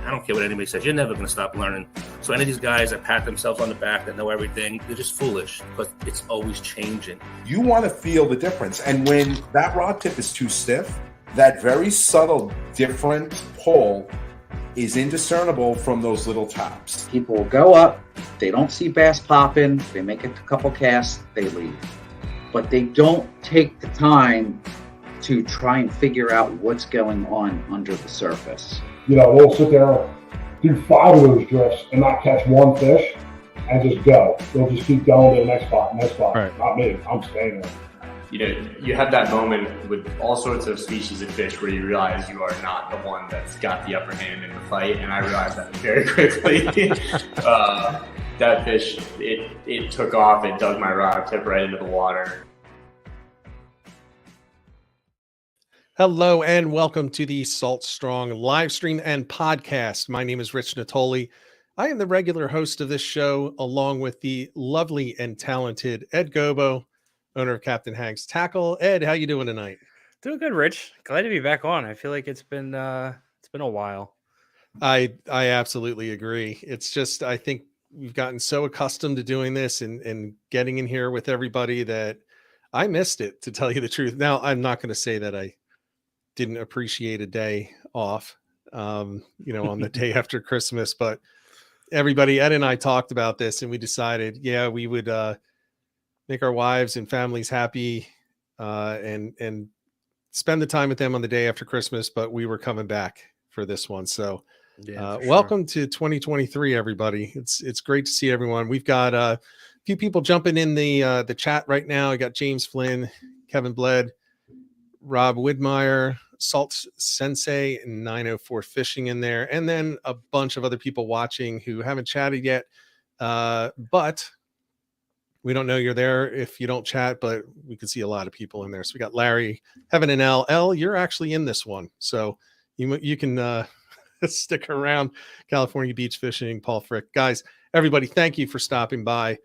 I don't care what anybody says. You're never going to stop learning. So any of these guys that pat themselves on the back, that know everything, they're just foolish because it's always changing. You want to feel the difference. And when that rod tip is too stiff, that very subtle, different pull is indiscernible from those little taps. People will go up, they don't see bass popping, they make a couple casts, they leave. But they don't take the time to try and figure out what's going on under the surface. You know, they'll sit there, do 5 of those drifts and not catch one fish and just go. They'll just keep going to the next spot, next spot. Right. Not me, I'm staying there. You know, you have that moment with all sorts of species of fish where you realize you are not the one that's got the upper hand in the fight, and I realized that very quickly. That fish, it took off, it dug my rod tip right into the water. Hello and welcome to the Salt Strong live stream and podcast. My name is Rich Natoli. I am the regular host of this show, along with the lovely and talented Ed Gobo, owner of Captain Hank's Tackle. Ed, how you doing tonight? Doing good, Rich. Glad to be back on. I feel like it's been a while. I absolutely agree. It's just, I think we've gotten so accustomed to doing this and getting in here with everybody that I missed it, to tell you the truth. Now, I'm not going to say that I didn't appreciate a day off, on the day after Christmas, but everybody, Ed and I talked about this and we decided, we would, make our wives and families happy, and spend the time with them on the day after Christmas, but we were coming back for this one. So welcome to 2023, everybody. It's great to see everyone. We've got a few people jumping in the chat right now. I got James Flynn, Kevin Bled, Rob Widmeyer, Salt Sensei, and 904 Fishing in there, and then a bunch of other people watching who haven't chatted yet, but we don't know you're there if you don't chat, but we can see a lot of people in there. So we got Larry, Heaven, and Elle. Elle, you're actually in this one, so you can stick around. California Beach Fishing, Paul Frick. Guys, everybody, thank you for stopping by.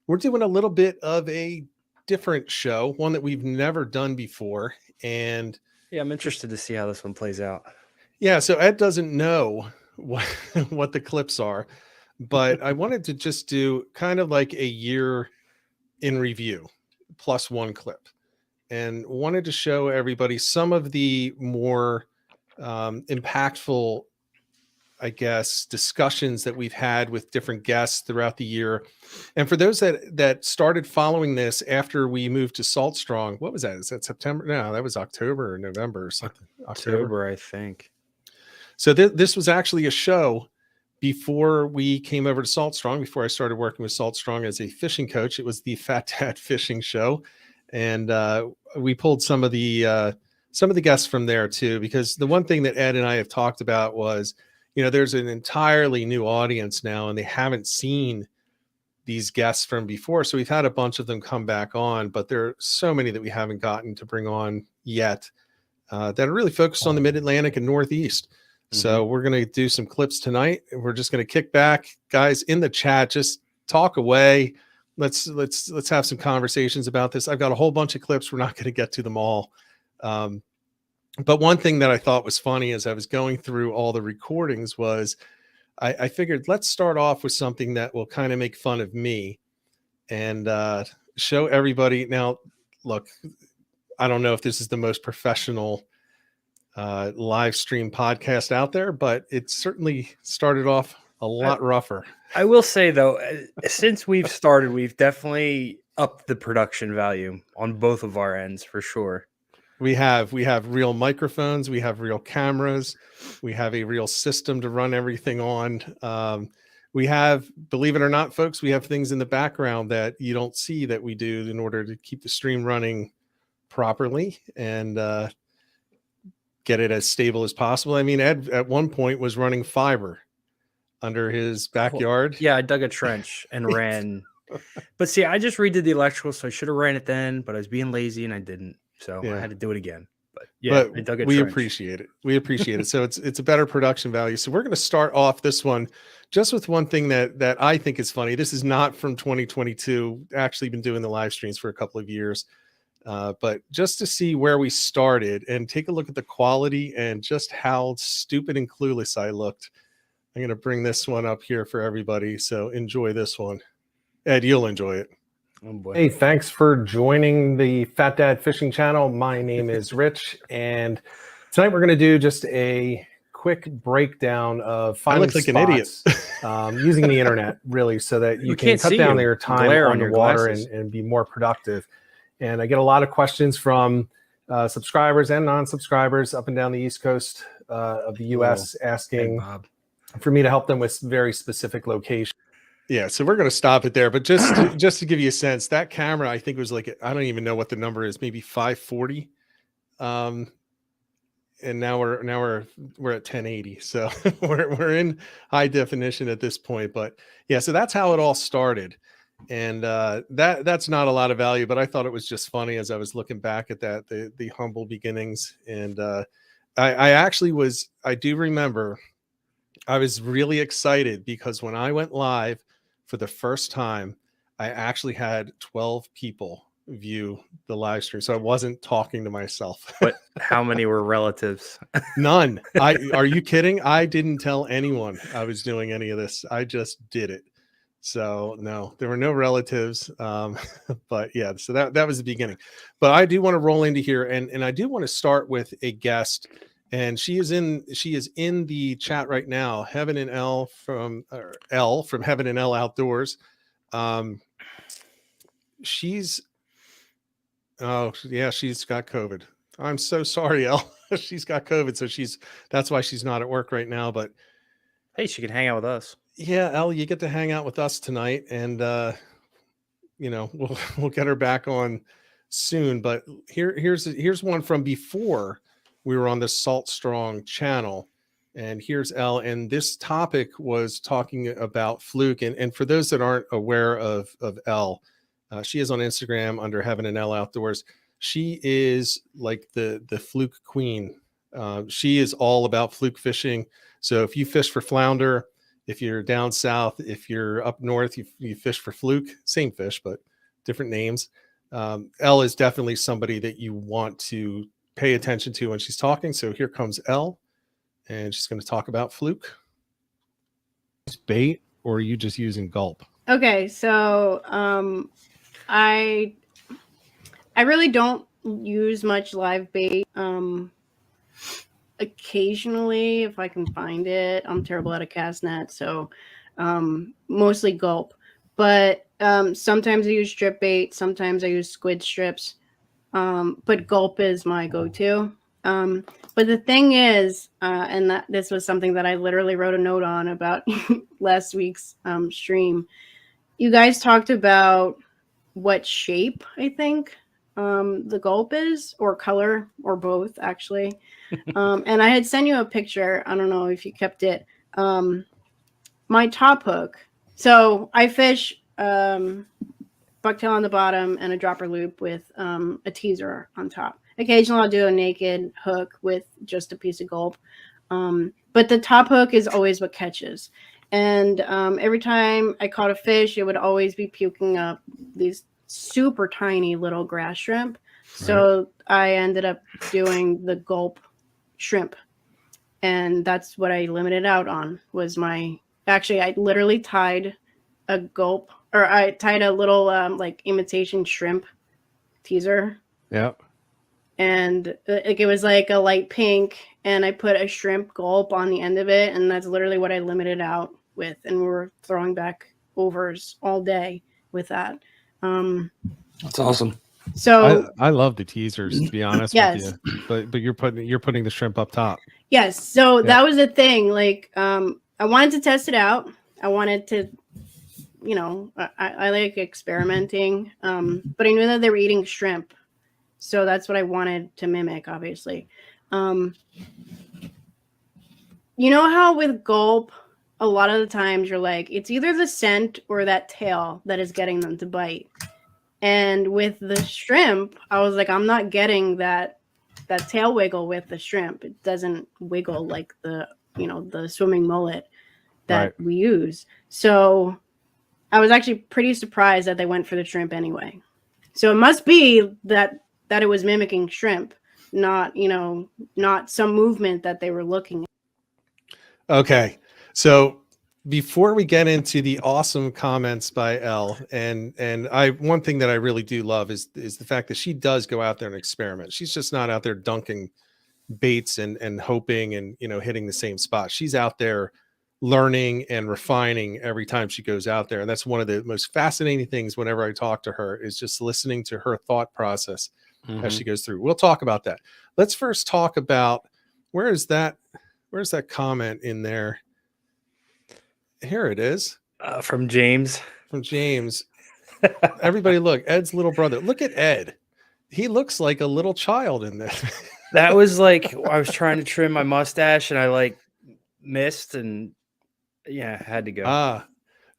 We're doing a little bit of a different show, one that we've never done before. And yeah, I'm interested to see how this one plays out. Yeah, so Ed doesn't know what the clips are, but I wanted to just do kind of like a year in review plus one clip, and wanted to show everybody some of the more impactful, I guess, discussions that we've had with different guests throughout the year. And for those that started following this after we moved to Salt Strong, what was that? Is that September? No, that was October or November or something. October, I think. So this was actually a show before we came over to Salt Strong, before I started working with Salt Strong as a fishing coach. It was the Fat Dad Fishing Show. And we pulled some of the guests from there too, because the one thing that Ed and I have talked about was, there's an entirely new audience now and they haven't seen these guests from before. So we've had a bunch of them come back on, but there are so many that we haven't gotten to bring on yet that are really focused on the Mid-Atlantic and Northeast. So we're going to do some clips tonight, and we're just going to kick back, guys, in the chat. Just talk away. Let's have some conversations about this. I've got a whole bunch of clips. We're not going to get to them all. But one thing that I thought was funny as I was going through all the recordings was I figured let's start off with something that will kind of make fun of me and show everybody. Now, look, I don't know if this is the most professional live stream podcast out there, but it certainly started off a lot rougher. I will say though, since we've started, we've definitely upped the production value on both of our ends for sure. We have real microphones, we have real cameras, we have a real system to run everything on. We have, believe it or not, folks, we have things in the background that you don't see that we do in order to keep the stream running properly and get it as stable as possible. I mean, Ed at one point was running fiber under his backyard. Yeah, I dug a trench and ran. But see, I just redid the electrical, so I should have ran it then, but I was being lazy and I didn't. So I had to do it again. But yeah, I dug a trench. Appreciate it. We appreciate it. So it's a better production value. So we're going to start off this one just with one thing that I think is funny. This is not from 2022. Actually been doing the live streams for a couple of years. But just to see where we started and take a look at the quality and just how stupid and clueless I looked I'm going to bring this one up here for everybody. So enjoy this one. Ed, you'll enjoy it. Oh boy. Hey, thanks for joining the Fat Dad Fishing Channel. My name is Rich, and tonight we're going to do just a quick breakdown of finding I look like an idiot. using the internet, really, so that you can cut down your time on the water and be more productive. And I get a lot of questions from subscribers and non-subscribers up and down the East Coast of the U.S. asking for me to help them with very specific locations. Yeah, so we're going to stop it there, but just to give you a sense, that camera, I think, was like, I don't even know what the number is, maybe 540. And now we're at 1080. So we're in high definition at this point. But yeah, so that's how it all started. And that's not a lot of value, but I thought it was just funny as I was looking back at that, the humble beginnings. And I do remember I was really excited because when I went live for the first time, I actually had 12 people view the live stream. So I wasn't talking to myself. But how many were relatives? None. Are you kidding? I didn't tell anyone I was doing any of this. I just did it. So no, there were no relatives. But yeah, so that was the beginning. But I do want to roll into here, and I do want to start with a guest. And she is in the chat right now. Elle from Heaven and Elle Outdoors. She's got COVID. I'm so sorry, Elle. She's got COVID, so that's why she's not at work right now. But hey, she can hang out with us. Yeah, Elle, you get to hang out with us tonight, and we'll get her back on soon. But here's one from before we were on the Salt Strong channel, and here's Elle. And this topic was talking about Fluke. And for those that aren't aware of Elle, she is on Instagram under Heaven and Elle Outdoors. She is like the Fluke queen. She is all about fluke fishing. So if you fish for flounder, if you're down south, if you're up north, you fish for fluke, same fish, but different names. Elle is definitely somebody that you want to pay attention to when she's talking. So here comes Elle, and she's going to talk about fluke. Bait, or are you just using gulp? Okay, so I really don't use much live bait. Occasionally, if I can find it. I'm terrible at a cast net, so mostly gulp. But sometimes I use strip bait. Sometimes I use squid strips. But gulp is my go-to. But the thing is, and this was something that I literally wrote a note on about last week's stream. You guys talked about what shape, I think, the gulp is, or color, or both, actually. And I had sent you a picture. I don't know if you kept it. My top hook. So I fish bucktail on the bottom and a dropper loop with a teaser on top. Occasionally I'll do a naked hook with just a piece of gulp. But the top hook is always what catches. And every time I caught a fish, it would always be puking up these super tiny little grass shrimp. So I ended up doing the gulp shrimp. And that's what I limited out on was I literally tied a gulp, or I tied a little like imitation shrimp teaser. Yep. And it was like a light pink, and I put a shrimp gulp on the end of it, and that's literally what I limited out with. And we were throwing back overs all day with that. That's awesome. So I love the teasers, to be honest with you. But you're putting the shrimp up top. Yes. So that was the thing. Like I wanted to test it out. I wanted to, I like experimenting. But I knew that they were eating shrimp. So that's what I wanted to mimic, obviously. You know how with gulp, a lot of the times you're like, it's either the scent or that tail that is getting them to bite. And with the shrimp, I was like, I'm not getting that tail wiggle with the shrimp. It doesn't wiggle like the swimming mullet that we use. So I was actually pretty surprised that they went for the shrimp anyway. So it must be that it was mimicking shrimp, not some movement that they were looking at. Okay. So before we get into the awesome comments by Elle, and one thing that I really do love is the fact that she does go out there and experiment. She's just not out there dunking baits and hoping and hitting the same spot. She's out there learning and refining every time she goes out there. And that's one of the most fascinating things whenever I talk to her, is just listening to her thought process as she goes through. We'll talk about that. Let's first talk about where's that comment in there? Here it is. From James. From James. Everybody look, Ed's little brother. Look at Ed. He looks like a little child in this. That was like, I was trying to trim my mustache and I missed, and had to go.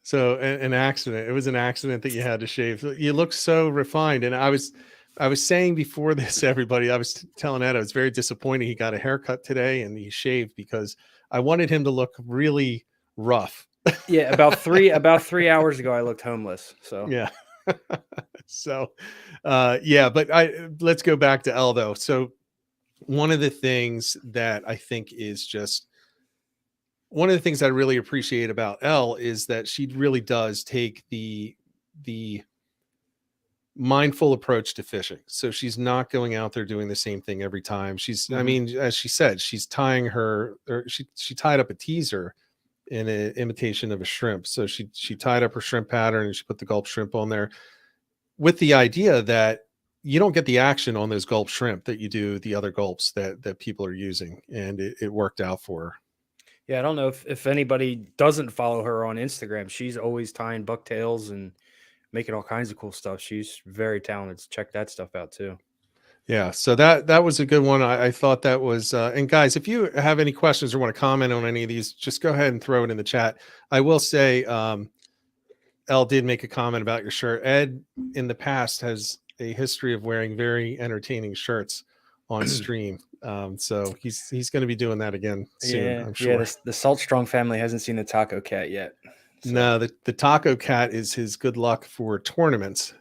So an accident. It was an accident that you had to shave. You look so refined. And I was saying before this, everybody, I was telling Ed, I was very disappointed he got a haircut today and he shaved, because I wanted him to look really rough. Yeah, about 3 hours ago I looked homeless. So yeah. So but let's go back to Elle though. So one of the things that I think is just one of the things I really appreciate about Elle is that she really does take the mindful approach to fishing. So she's not going out there doing the same thing every time. She's, I mean, as she said, she's tying she tied up a teaser in an imitation of a shrimp. So she tied up her shrimp pattern and she put the gulp shrimp on there with the idea that you don't get the action on those gulp shrimp that you do the other gulps that people are using. And it worked out for her. Yeah, I don't know if anybody doesn't follow her on Instagram. She's always tying bucktails and making all kinds of cool stuff. She's very talented. Check that stuff out too. Yeah, so that was a good one. I thought that was, and guys, if you have any questions or want to comment on any of these, just go ahead and throw it in the chat. I will say, Elle did make a comment about your shirt. Ed, in the past, has a history of wearing very entertaining shirts on stream. So he's going to be doing that again soon, I'm sure. Yeah, the Salt Strong family hasn't seen the Taco Cat yet. So. No, the Taco Cat is his good luck for tournaments.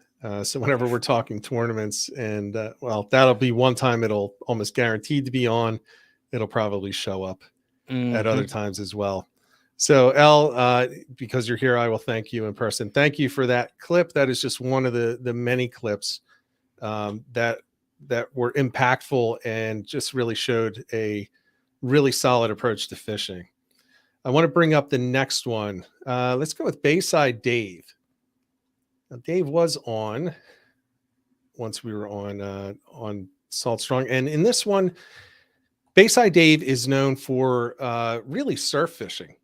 So whenever we're talking tournaments, and that'll be one time it'll almost guaranteed to be on. It'll probably show up at other times as well. So Elle, because you're here, I will thank you in person. Thank you for that clip. That is just one of the many clips that were impactful and just really showed a really solid approach to fishing. I want to bring up the next one. Let's go with Bayside Dave. Now, Dave was on once we were on Salt Strong, and in this one, Bayside Dave is known for really surf fishing.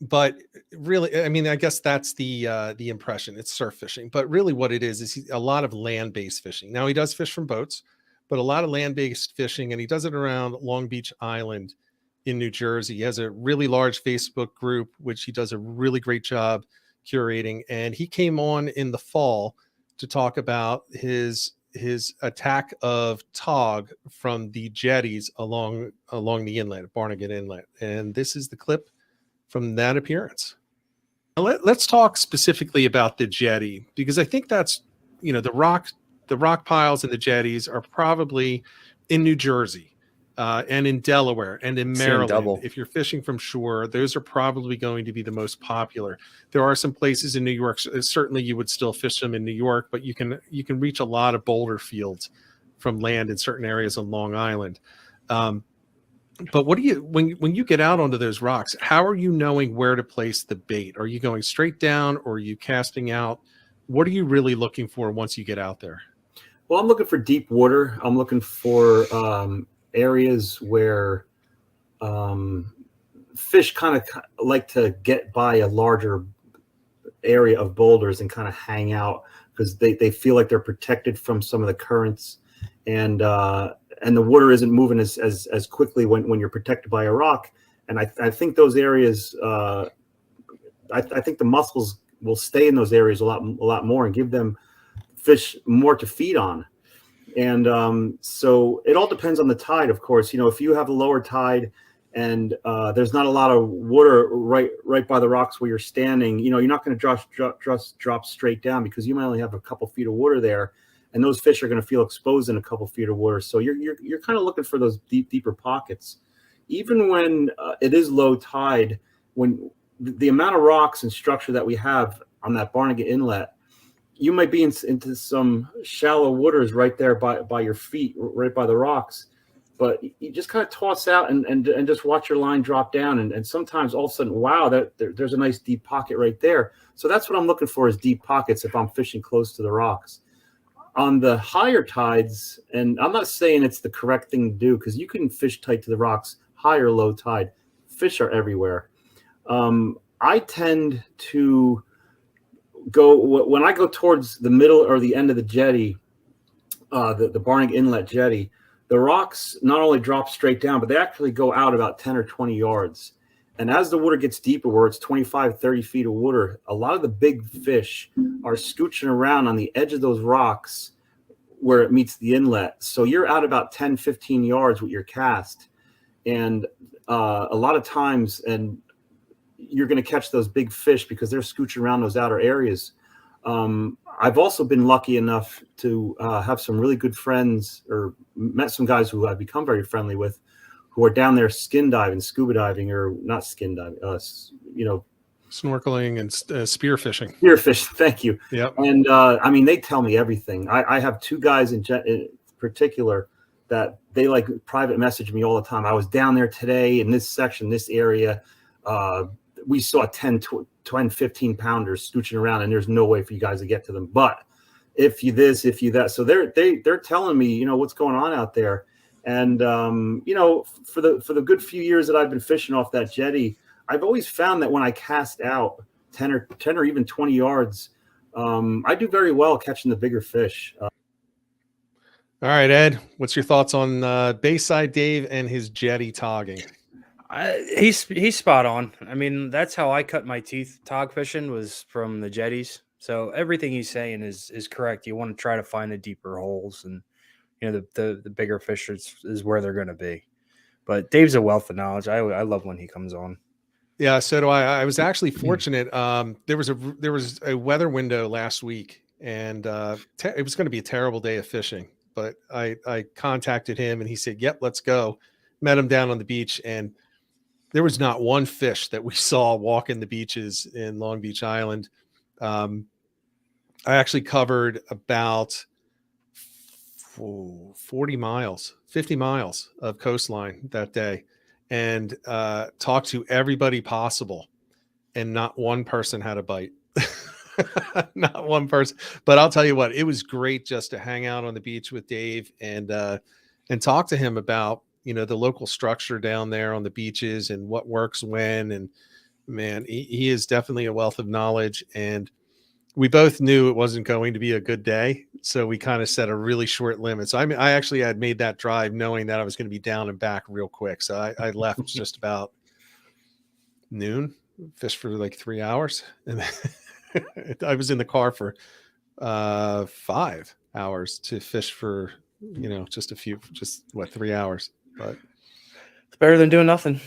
But really, I mean, I guess that's the impression. It's surf fishing, but really what it is a lot of land-based fishing. Now he does fish from boats, but a lot of land-based fishing, and he does it around Long Beach Island in New Jersey. He has a really large Facebook group, which he does a really great job curating. And he came on in the fall to talk about his attack of tog from the jetties along the inlet, Barnegat Inlet. And this is the clip from that appearance. Let's talk specifically about the jetty, because I think that's, the rock piles and the jetties are probably in New Jersey and in Delaware and in Maryland. If you're fishing from shore, those are probably going to be the most popular. There are some places in New York, certainly you would still fish them in New York, but you can reach a lot of boulder fields from land in certain areas on Long Island. But what do you, when you get out onto those rocks, how are you knowing where to place the bait? Are you going straight down, or are you casting out? What are you really looking for once you get out there? Well, I'm looking for deep water. I'm looking for areas where fish kind of like to get by a larger area of boulders and kind of hang out, because they feel like they're protected from some of the currents, and the water isn't moving as quickly when you're protected by a rock. And I think those areas, I think the mussels will stay in those areas a lot more and give them fish more to feed on. And so it all depends on the tide, of course. If you have a lower tide and there's not a lot of water right by the rocks where you're standing, you're not going to drop straight down, because you might only have a couple feet of water there. And those fish are going to feel exposed in a couple feet of water. So you're kind of looking for those deeper pockets. Even when it is low tide when the amount of rocks and structure that we have on that Barnegat Inlet, you might be into some shallow waters right there by your feet, right by the rocks. But you just kind of toss out and just watch your line drop down. And sometimes all of a sudden, wow, there's a nice deep pocket right there. So that's what I'm looking for, is deep pockets if I'm fishing close to the rocks. On the higher tides, and I'm not saying it's the correct thing to do, because you can fish tight to the rocks, high or low tide. Fish are everywhere. I tend to go, when I go towards the middle or the end of the jetty, the Barnegat Inlet jetty, the rocks not only drop straight down, but they actually go out about 10 or 20 yards. And as the water gets deeper, where it's 25, 30 feet of water, a lot of the big fish are scooching around on the edge of those rocks where it meets the inlet. So you're out about 10, 15 yards with your cast. And a lot of times, and you're going to catch those big fish because they're scooching around those outer areas. I've also been lucky enough to have some really good friends, or met some guys who I've become very friendly with, who are down there skin diving, scuba diving, or not skin diving, snorkeling and spearfishing. Spearfishing, thank you. Yep. And I mean, they tell me everything. I have two guys in particular that they like private message me all the time. I was down there today in this section, this area. We saw 10, 15 pounders scooching around, and there's no way for you guys to get to them. But if you this, if you that, so they're telling me, what's going on out there. And for the good few years that I've been fishing off that jetty, I've always found that when I cast out 10 or even 20 yards, I do very well catching the bigger fish. All right, Ed, what's your thoughts on Bayside Dave and his jetty togging? He's spot on. I mean, that's how I cut my teeth tog fishing, was from the jetties. So everything he's saying is correct. You want to try to find the deeper holes, and the bigger fish is where they're going to be. But Dave's a wealth of knowledge. I love when he comes on. Yeah, so do I. I was actually fortunate. There was a weather window last week, and it was going to be a terrible day of fishing. But I contacted him, and he said, "Yep, let's go." Met him down on the beach, and there was not one fish that we saw walking the beaches in Long Beach Island. I actually covered about 40 miles, 50 miles of coastline that day, and talked to everybody possible. And not one person had a bite. Not one person. But I'll tell you what, it was great just to hang out on the beach with Dave and talk to him about, the local structure down there on the beaches and what works when. And man, he is definitely a wealth of knowledge. And we both knew it wasn't going to be a good day, so we kind of set a really short limit. So I actually had made that drive knowing that I was going to be down and back real quick. So I left just about noon, fished for like 3 hours, and I was in the car for 5 hours to fish for just 3 hours. But it's better than doing nothing.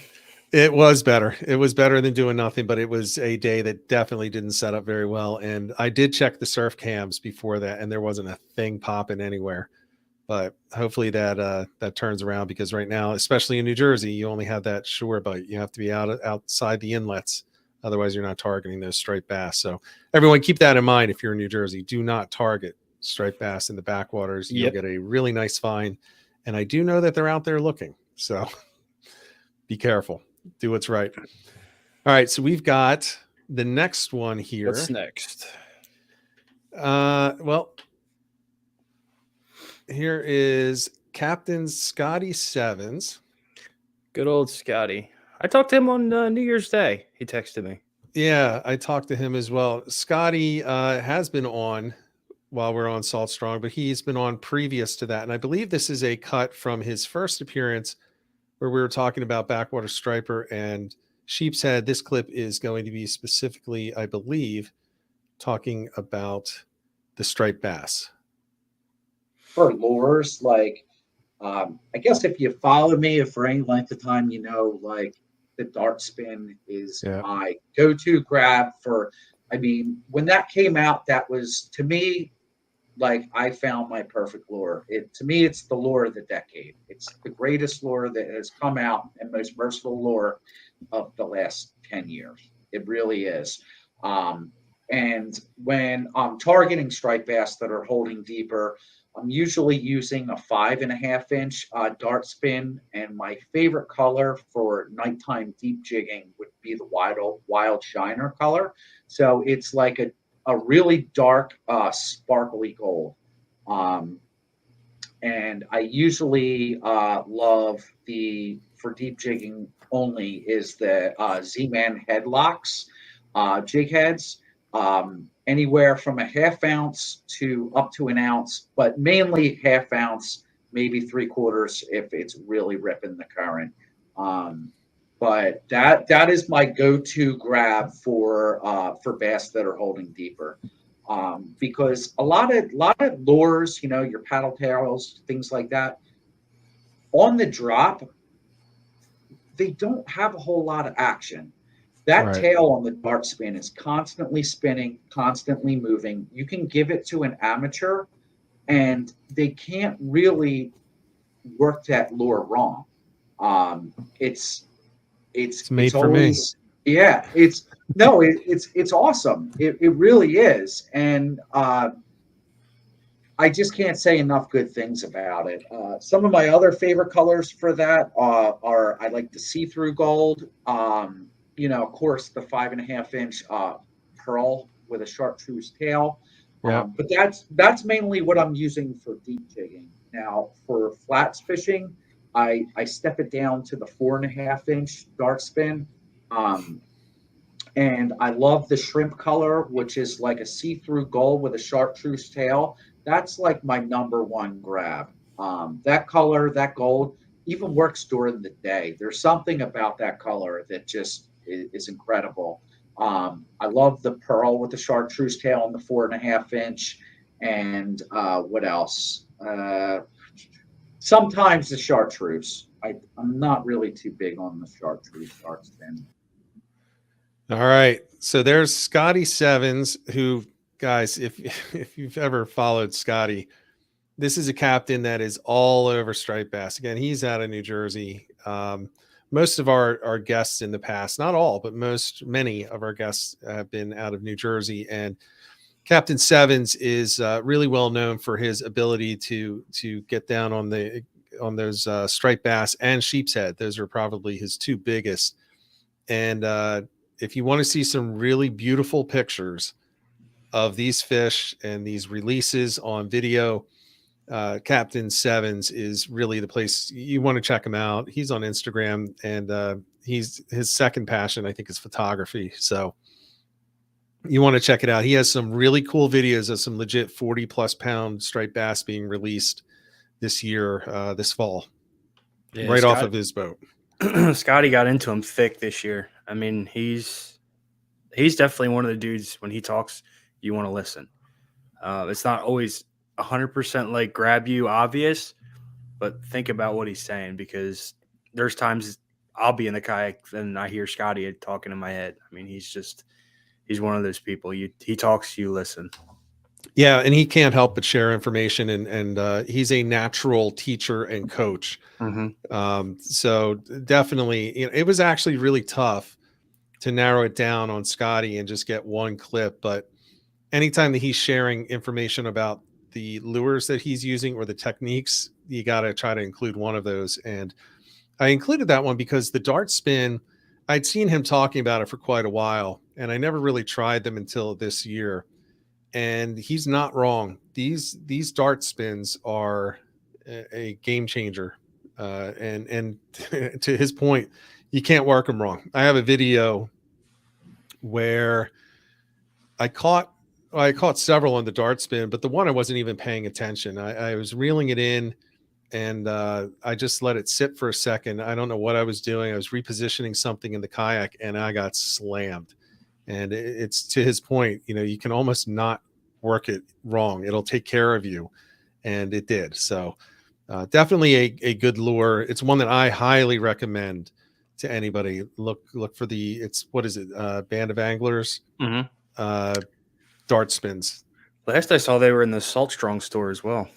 It was better. It was better than doing nothing, but it was a day that definitely didn't set up very well. And I did check the surf cams before that, and there wasn't a thing popping anywhere. But hopefully that turns around, because right now, especially in New Jersey, you only have that shore bite. You have to be outside the inlets. Otherwise, you're not targeting those striped bass. So everyone keep that in mind. If you're in New Jersey, do not target striped bass in the backwaters. You'll get a really nice find. And I do know that they're out there looking. So be careful. Do what's right. All right. So we've got the next one here. What's next? Well, here is Captain Scotty Sevens. Good old Scotty. I talked to him on New Year's Day. He texted me. Yeah, I talked to him as well. Scotty has been on while we're on Salt Strong, but he's been on previous to that. And I believe this is a cut from his first appearance where we were talking about backwater striper and sheep's head. This clip is going to be specifically, I believe, talking about the striped bass. For lures, I guess if you follow me for any length of time, the dart spin is my go-to grab for, when that came out, that was, to me, like I found my perfect lure. To me, it's the lure of the decade. It's the greatest lure that has come out and most versatile lure of the last 10 years. It really is. And when I'm targeting striped bass that are holding deeper, I'm usually using a 5.5 inch dart spin, and my favorite color for nighttime deep jigging would be the wild shiner color. So it's like a really dark, sparkly gold. And I usually love for deep jigging only, is the Z-Man headlocks, jig heads. Anywhere from a 1/2 ounce to up to 1 ounce, but mainly 1/2 ounce, maybe 3/4 if it's really ripping the current. But that is my go-to grab for bass that are holding deeper, because a lot of lures, your paddle tails, things like that, on the drop, they don't have a whole lot of action. That tail on the dart spin is constantly spinning, constantly moving. You can give it to an amateur, and they can't really work that lure wrong. It's made for always, me. Yeah, it's awesome. It really is, and I just can't say enough good things about it. Some of my other favorite colors for that are I like the see-through gold. Of course, the 5.5 inch pearl with a chartreuse tail. But that's mainly what I'm using for deep jigging. Now, for flats fishing, I step it down to the 4.5 inch dart spin. And I love the shrimp color, which is like a see-through gold with a chartreuse tail. That's like my number one grab. That color, that gold, even works during the day. There's something about that color that just is incredible. I love the pearl with the chartreuse tail on the 4.5 inch. And what else? Sometimes the chartreuse. I'm not really too big on the chartreuse dart spin. All right. So there's Scotty Sevens, who, guys, if you've ever followed Scotty, this is a captain that is all over striped bass. Again, he's out of New Jersey. Most of our guests in the past, not all, but many of our guests have been out of New Jersey. And Captain Sevens is really well known for his ability to get down on those striped bass and sheep's head. Those are probably his two biggest. And if you want to see some really beautiful pictures of these fish and these releases on video, Captain Sevens is really the place you want to check him out. He's on Instagram, and his second passion, I think, is photography. So you want to check it out. He has some really cool videos of some legit 40+ pound striped bass being released this year, this fall, right off of his boat. Scotty got into him thick this year. I mean, he's definitely one of the dudes, when he talks, you want to listen. It's not always 100% like grab you obvious, but think about what he's saying, because there's times I'll be in the kayak and I hear Scotty talking in my head. I mean, he's one of those people. He talks, you listen. Yeah, and he can't help but share information, and he's a natural teacher and coach. Mm-hmm. So definitely, it was actually really tough to narrow it down on Scotty and just get one clip. But anytime that he's sharing information about the lures that he's using or the techniques, you got to try to include one of those. And I included that one because the dart spin, I'd seen him talking about it for quite a while, and I never really tried them until this year. And he's not wrong. These dart spins are a game changer. And to his point, you can't work them wrong. I have a video where I caught several on the dart spin, but the one I wasn't even paying attention. I was reeling it in, and I just let it sit for a second. I don't know what I was doing. I was repositioning something in the kayak, and I got slammed. And it's to his point, you can almost not work it wrong. It'll take care of you. And it did. So definitely a good lure. It's one that I highly recommend to anybody. Look for what is it? Band of Anglers, mm-hmm. Dart spins. Last I saw, they were in the Salt Strong store as well.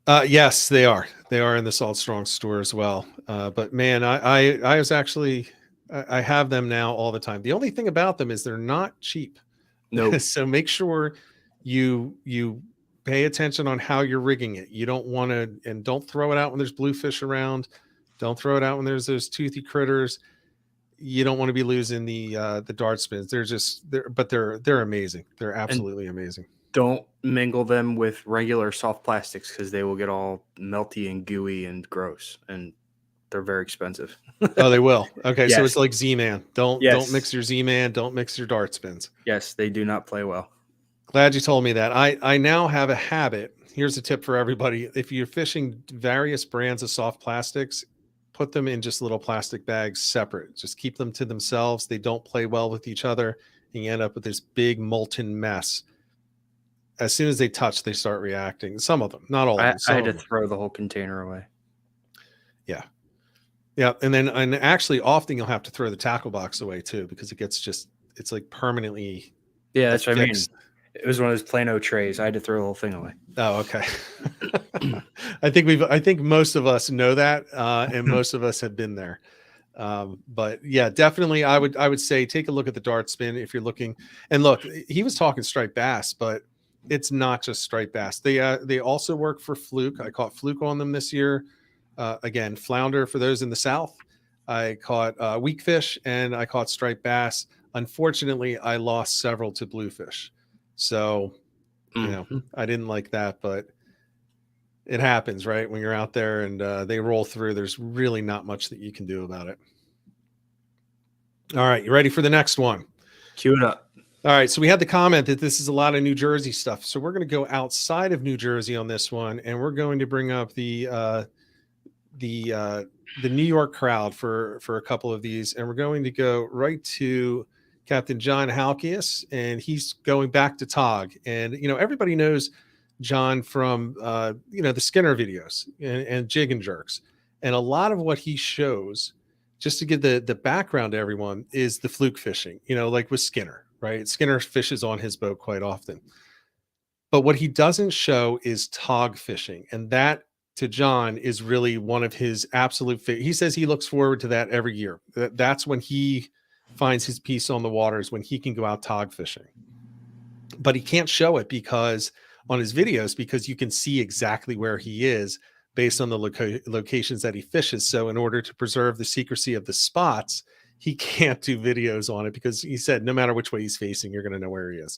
Yes, they are. They are in the Salt Strong store as well. But man, I was actually, I have them now all the time. The only thing about them is they're not cheap. No. So make sure you pay attention on how you're rigging it. You don't want to, and don't throw it out when there's bluefish around. Don't throw it out when there's those toothy critters. You don't want to be losing the dart spins. They're amazing. They're absolutely amazing. Don't mingle them with regular soft plastics because they will get all melty and gooey and gross, and they're very expensive. Oh, they will. Okay, Yes. so it's like Z-Man. Don't mix your Z-Man. Don't mix your dart spins. Yes, they do not play well. Glad you told me that. I now have a habit. Here's a tip for everybody. If you're fishing various brands of soft plastics, put them in just little plastic bags separate. Just keep them to themselves. They don't play well with each other, and you end up with this big molten mess. As soon as they touch, they start reacting. Some of them, not all of them. I had to throw the whole container away. Yeah. Yeah. And actually often you'll have to throw the tackle box away too, because it's like permanently. Yeah, that's what I mean. It was one of those Plano trays. I had to throw the whole thing away. Oh, okay. I think most of us know that, and most of us have been there. But yeah, definitely I would say take a look at the dart spin if you're looking. And look, he was talking striped bass, but it's not just striped bass. They also work for Fluke. I caught Fluke on them this year. Again, flounder for those in the South. I caught weakfish and I caught striped bass. Unfortunately, I lost several to bluefish. So, you know, I didn't like that, but it happens, right? When you're out there and they roll through, there's really not much that you can do about it. All right, you ready for the next one? Cue it up. All right, so we had the comment that this is a lot of New Jersey stuff. So we're going to go outside of New Jersey on this one, and we're going to bring up the New York crowd for a couple of these, and we're going to go right to Captain John Halkias, and he's going back to Tog. And you know, everybody knows John from the Skinner videos and Jig and Jerks, and a lot of what he shows, just to give the background to everyone, is the fluke fishing. You know, like with Skinner, right? Skinner fishes on his boat quite often, but what he doesn't show is Tog fishing, and that, to John, is really one of his absolute favorite. He says he looks forward to that every year. That's when he finds his peace on the waters, when he can go out Tog fishing. But he can't show it because on his videos, because you can see exactly where he is based on the locations that he fishes. So in order to preserve the secrecy of the spots, he can't do videos on it, because he said no matter which way he's facing, you're going to know where he is.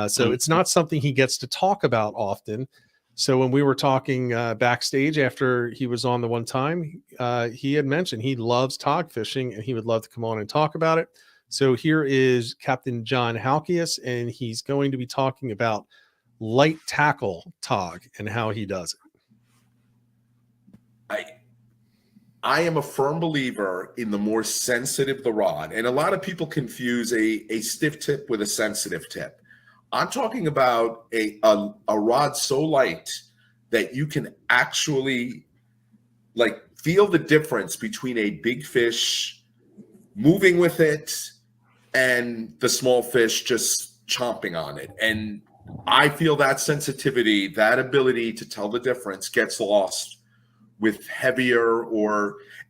So it's not something he gets to talk about often. So when we were talking backstage after he was on the one time, he had mentioned he loves Tog fishing and he would love to come on and talk about it. So here is Captain John Halkias, and he's going to be talking about light tackle Tog and how he does it. I am a firm believer in the more sensitive the rod, and a lot of people confuse a stiff tip with a sensitive tip. I'm talking about a rod so light that you can actually like feel the difference between a big fish moving with it and the small fish just chomping on it. And I feel that sensitivity, that ability to tell the difference, gets lost with heavier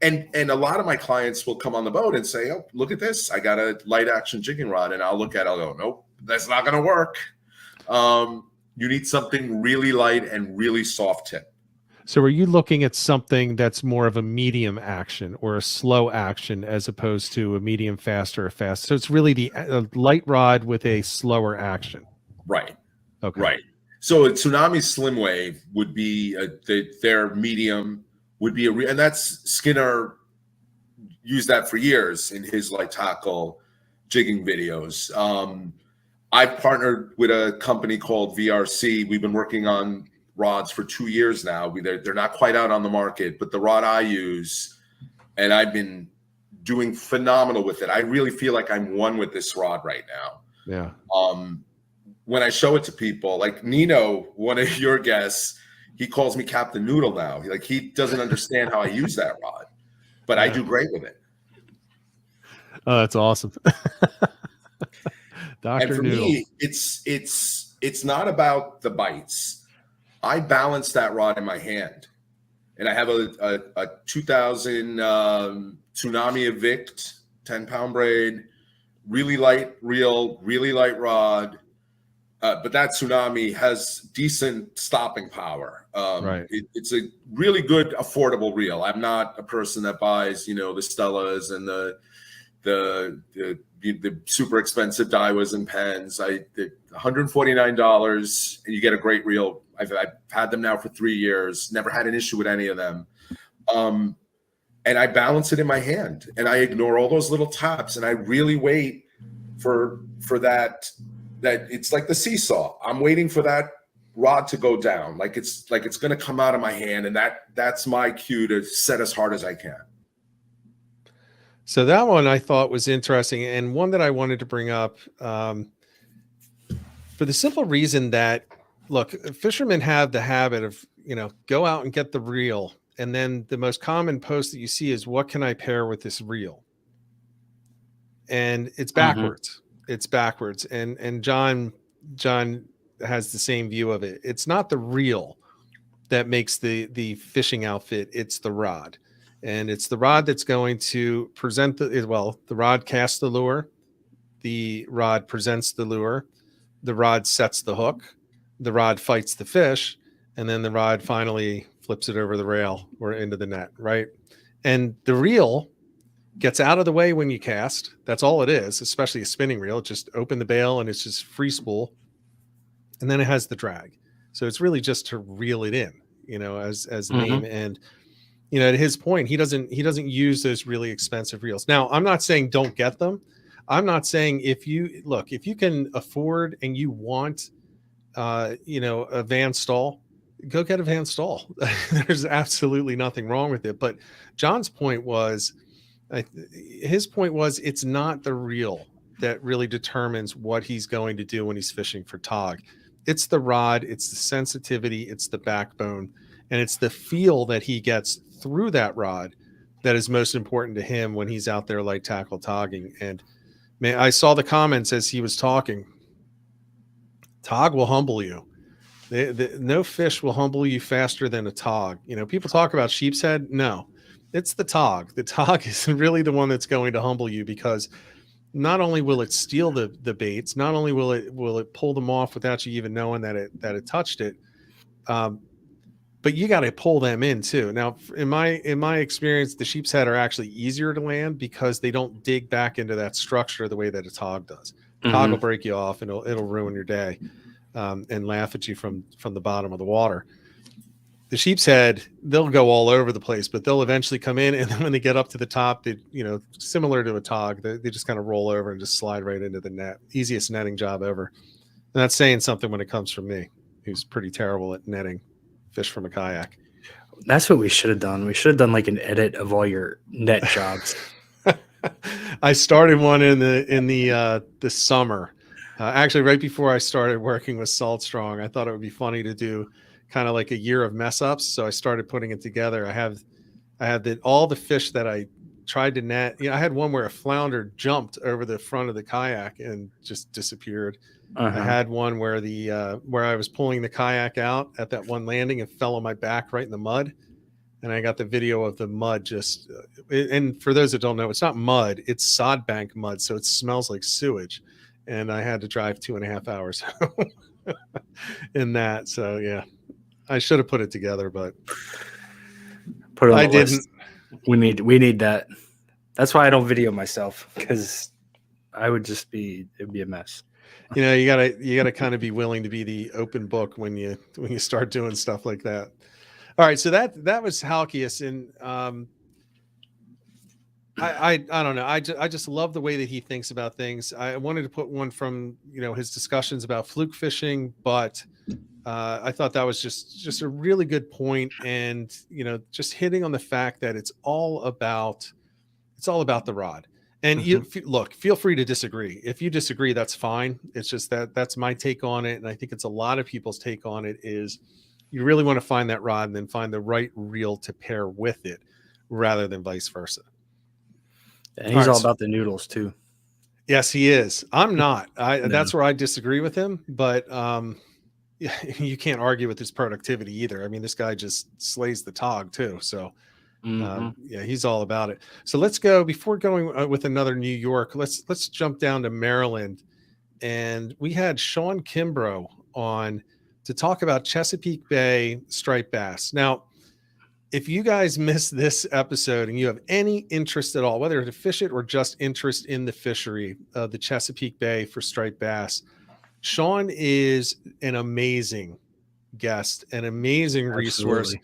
and a lot of my clients will come on the boat and say, oh, look at this, I got a light action jigging rod. And I'll look at it, I'll go, nope, that's not going to work. You need something really light and really soft tip. So are you looking at something that's more of a medium action or a slow action as opposed to a medium fast or a fast? So it's really a light rod with a slower action. Right. Okay. Right. So a Tsunami Slim Wave would be their medium would be and that's Skinner used that for years in his light tackle jigging videos. I've partnered with a company called VRC. We've been working on rods for 2 years now. They're not quite out on the market, but the rod I use, and I've been doing phenomenal with it. I really feel like I'm one with this rod right now. Yeah. When I show it to people, like Nino, one of your guests, he calls me Captain Noodle now. Like, he doesn't understand how I use that rod, but I do great with it. Oh, that's awesome. And for me, it's it's not about the bites. I balance that rod in my hand, and I have a 2000 Tsunami Evict 10-pound braid, really light reel, really light rod. But that Tsunami has decent stopping power. Right. It's a really good, affordable reel. I'm not a person that buys, the Stellas and the super expensive Daiwas and pens. $149, and you get a great reel. I've had them now for 3 years. Never had an issue with any of them. And I balance it in my hand, and I ignore all those little taps, and I really wait for that. That it's like the seesaw. I'm waiting for that rod to go down, like it's going to come out of my hand, and that's my cue to set as hard as I can. So that one I thought was interesting, and one that I wanted to bring up for the simple reason that, look, fishermen have the habit of, go out and get the reel, and then the most common post that you see is, what can I pair with this reel? And it's backwards. It's backwards. And John has the same view of it. It's not the reel that makes the fishing outfit. It's the rod. And it's the rod that's going to present the rod casts the lure. The rod presents the lure. The rod sets the hook. The rod fights the fish. And then the rod finally flips it over the rail or into the net, right? And the reel gets out of the way when you cast. That's all it is, especially a spinning reel. Just open the bail and it's just free spool. And then it has the drag. So it's really just to reel it in, as the name. And, at his point, he doesn't use those really expensive reels. Now, I'm not saying don't get them. I'm not saying if you can afford and you want, a Van Staal, go get a Van Staal. There's absolutely nothing wrong with it. But John's point was, it's not the reel that really determines what he's going to do when he's fishing for tog. It's the rod, it's the sensitivity, it's the backbone, and it's the feel that he gets through that rod that is most important to him when he's out there light tackle togging. And man, I saw the comments as he was talking. Tog will humble you. No fish will humble you faster than a tog. People talk about sheep's head. No. It's the tog. The tog is really the one that's going to humble you, because not only will it steal the baits, not only will it pull them off without you even knowing that it touched it, but you got to pull them in too. Now, in my experience, the sheep's head are actually easier to land because they don't dig back into that structure the way that a tog does. Tog will break you off and it'll ruin your day, and laugh at you from the bottom of the water. The sheep's head, they'll go all over the place, but they'll eventually come in, and then when they get up to the top, they, similar to a tog, they just kind of roll over and just slide right into the net. Easiest netting job ever. And that's saying something when it comes from me, who's pretty terrible at netting fish from a kayak. That's what we should have done. We should have done like an edit of all your net jobs. I started one in the summer. Actually, right before I started working with Salt Strong, I thought it would be funny to do kind of like a year of mess ups. So I started putting it together. I have all the fish that I tried to net. I had one where a flounder jumped over the front of the kayak and just disappeared. I had one where where I was pulling the kayak out at that one landing and fell on my back right in the mud. And I got the video of the mud and for those that don't know, it's not mud, it's sod bank mud. So it smells like sewage. And I had to drive 2.5 hours in that. So yeah. I should have put it together, but I didn't. We need that. That's why I don't video myself, because I would it'd be a mess. You gotta kind of be willing to be the open book when you start doing stuff like that. All right, so that was Halkias, and I don't know. I just love the way that he thinks about things. I wanted to put one from his discussions about fluke fishing, but I thought that was just a really good point, and just hitting on the fact that it's all about the rod. And feel free to disagree. If you disagree, that's fine. It's just that's my take on it, and I think it's a lot of people's take on it. Is you really want to find that rod and then find the right reel to pair with it, rather than vice versa. And he's all about the noodles too. Yes, he is. I'm not. No. That's where I disagree with him, but you can't argue with his productivity either. I mean, this guy just slays the tog too. So yeah, he's all about it. So let's go, before going with another New York, let's jump down to Maryland. And we had Sean Kimbrough on to talk about Chesapeake Bay striped bass. Now, if you guys missed this episode and you have any interest at all, whether to fish it or just interest in the fishery of the Chesapeake Bay for striped bass, Sean is an amazing guest, an amazing resource.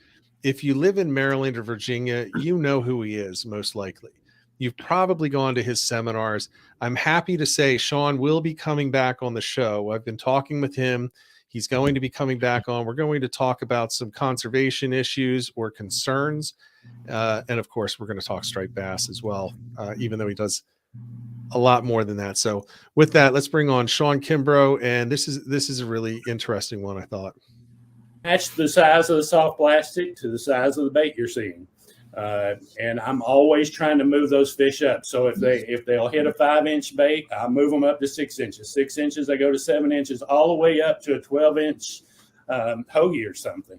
If you live in Maryland or Virginia, you know who he is, most likely. You've probably gone to his seminars. I'm happy to say Sean will be coming back on the show. I've been talking with him. He's going to be coming back on. We're going to talk about some conservation issues or concerns. And of course, we're going to talk striped bass as well, even though he does a lot more than that. So with that, let's bring on Sean Kimbrough. And this is a really interesting one, I thought. Match the size of the soft plastic to the size of the bait you're seeing. And I'm always trying to move those fish up. So if they'll hit a 5-inch bait, I'll move them up to 6 inches. 6 inches, they go to 7 inches, all the way up to a 12-inch hoagie or something.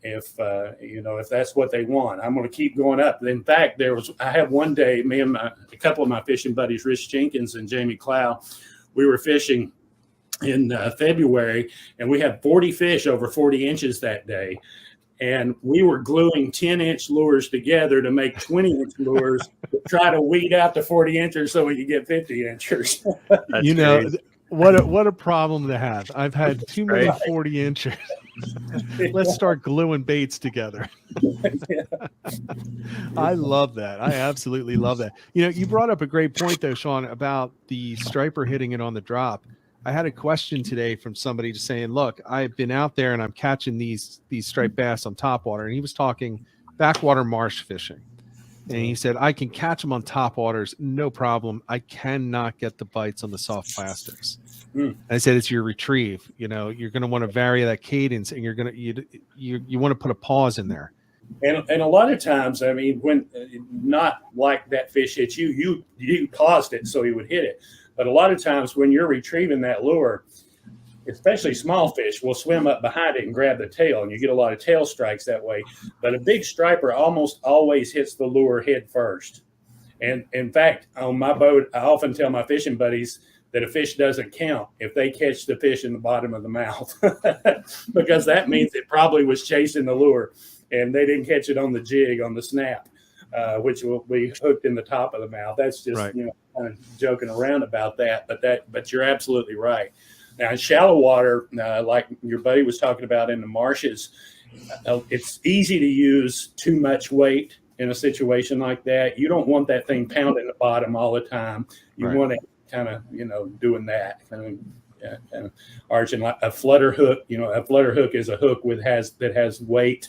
If that's what they want, I'm going to keep going up. In fact, I had one day, me and a couple of my fishing buddies, Rich Jenkins and Jamie Clow, we were fishing in February, and we had 40 fish over 40 inches that day. And we were gluing 10-inch lures together to make 20-inch lures to try to weed out the 40 inchers so we could get 50 inchers. You know, what a problem to have. I've had too many 40 inchers. Let's start gluing baits together. I love that. I absolutely love that. You know, you brought up a great point though, Sean, about the striper hitting it on the drop. I had a question today from somebody just saying, look, I've been out there and I'm catching these striped bass on topwater. And he was talking backwater marsh fishing. And he said, I can catch them on topwaters, no problem. I cannot get the bites on the soft plastics. I said, it's your retrieve. You know, you're going to want to vary that cadence, and you're going to, you want to put a pause in there. And a lot of times, I mean, when not like that fish hits you caused it so he would hit it. But a lot of times when you're retrieving that lure, especially small fish will swim up behind it and grab the tail, and you get a lot of tail strikes that way. But a big striper almost always hits the lure head first. And in fact, on my boat, I often tell my fishing buddies that a fish doesn't count if they catch the fish in the bottom of the mouth, because that means it probably was chasing the lure and they didn't catch it on the jig, on the snap, which will be hooked in the top of the mouth. That's just, right. Kind of joking around about that, but you're absolutely right. Now in shallow water, like your buddy was talking about in the marshes, it's easy to use too much weight in a situation like that. You don't want that thing pounding the bottom all the time. You want it kind of, doing that kind of arching, like a flutter hook. A flutter hook is a hook that has weight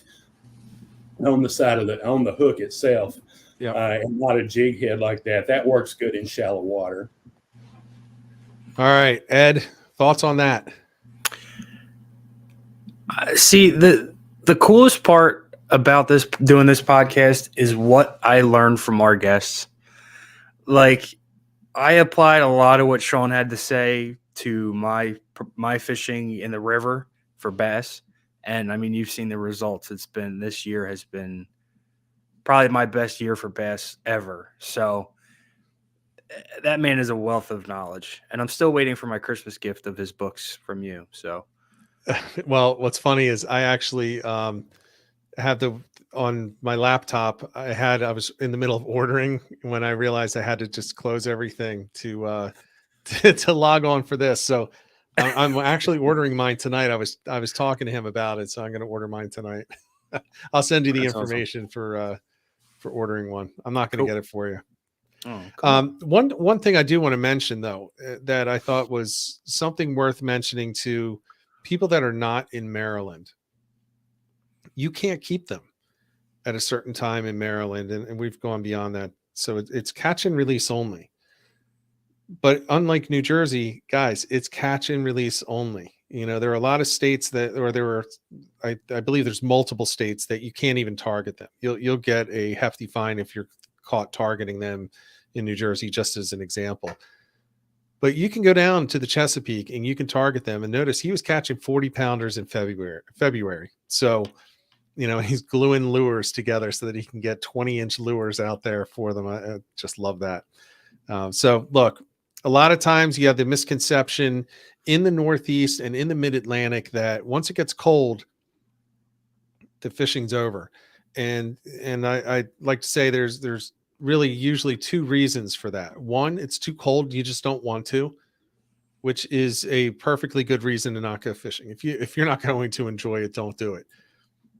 on the side on the hook itself. And not a jig head like that. That works good in shallow water. All right, Ed, thoughts on that? See, the coolest part about doing this podcast is what I learned from our guests. Like, I applied a lot of what Sean had to say to my fishing in the river for bass, and I mean, you've seen the results. This year has been probably my best year for bass ever. So that man is a wealth of knowledge, and I'm still waiting for my Christmas gift of his books from you. So, well, what's funny is I actually have on my laptop. I was in the middle of ordering when I realized I had to just close everything to log on for this. So I'm actually ordering mine tonight. I was talking to him about it, so I'm going to order mine tonight. I'll send you the information for ordering one. I'm not going to get it for you. Oh, cool. One thing I do want to mention though, that I thought was something worth mentioning to people that are not in Maryland. You can't keep them at a certain time in Maryland, and we've gone beyond that. So it's catch and release only. But unlike New Jersey, guys, it's catch and release only. There are a lot of states I believe there's multiple states that you can't even target them. You'll get a hefty fine if you're caught targeting them in New Jersey, just as an example. But you can go down to the Chesapeake and you can target them, and notice he was catching 40-pounders in February. So, he's gluing lures together so that he can get 20-inch lures out there for them. I just love that. So look, a lot of times you have the misconception in the Northeast and in the Mid-Atlantic that once it gets cold, the fishing's over. And I like to say there's really usually two reasons for that. One, it's too cold. You just don't want to, which is a perfectly good reason to not go fishing. If you're not going to enjoy it, don't do it.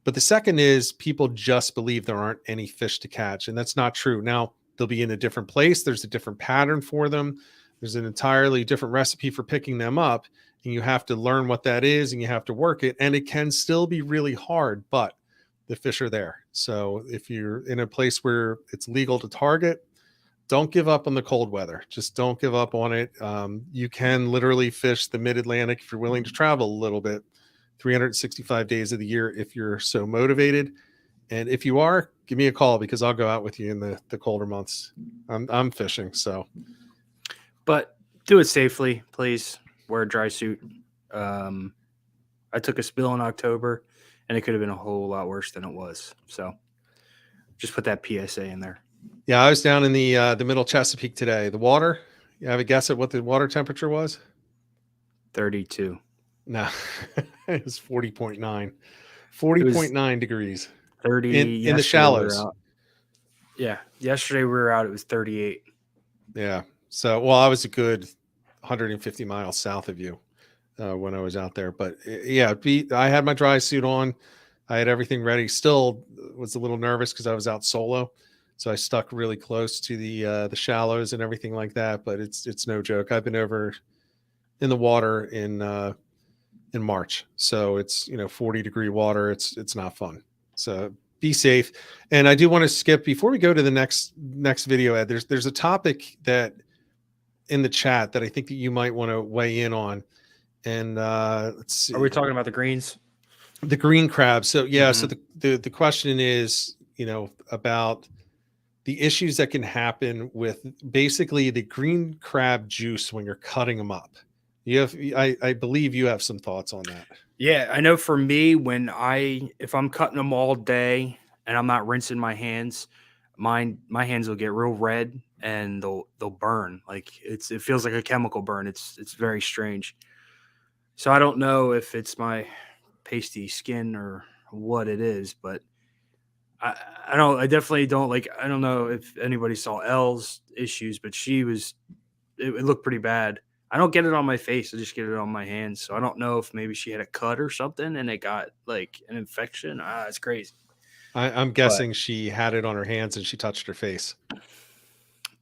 But the second is people just believe there aren't any fish to catch. And that's not true. Now they'll be in a different place. There's a different pattern for them. There's an entirely different recipe for picking them up. And you have to learn what that is and you have to work it. And it can still be really hard, but the fish are there. So if you're in a place where it's legal to target, don't give up on the cold weather. Just don't give up on it. You can literally fish the Mid-Atlantic if you're willing to travel a little bit, 365 days of the year if you're so motivated. And if you are, give me a call because I'll go out with you in the colder months. I'm fishing, so. But do it safely, please. Wear a dry suit. I took a spill in October, and it could have been a whole lot worse than it was. So just put that PSA in there. Yeah, I was down in the middle Chesapeake today. The water, you have a guess at what the water temperature was? 32. No, it was 40.9. 40.9 degrees. 30 in the shallows. Yeah. Yesterday we were out, it was 38. Yeah. So, well, I was a good 150 miles south of you when I was out there. But yeah, I had my dry suit on. I had everything ready. Still was a little nervous because I was out solo. So I stuck really close to the shallows and everything like that. But it's no joke. I've been over in the water in March. So it's 40-degree water. It's not fun. So be safe. And I do want to skip before we go to the next video, Ed. There's a topic that in the chat that I think that you might want to weigh in on. And let's see. Are we talking about the greens? The green crabs. So yeah. So the question is, about the issues that can happen with basically the green crab juice when you're cutting them up. I believe you have some thoughts on that. Yeah, I know for me, if I'm cutting them all day and I'm not rinsing my hands, my hands will get real red and they'll burn. Like it feels like a chemical burn. It's very strange. So I don't know if it's my pasty skin or what it is, but I definitely don't like. I don't know if anybody saw Elle's issues, but it looked pretty bad. I don't get it on my face. I just get it on my hands. So I don't know if maybe she had a cut or something and it got like an infection. It's crazy. I'm guessing she had it on her hands and she touched her face.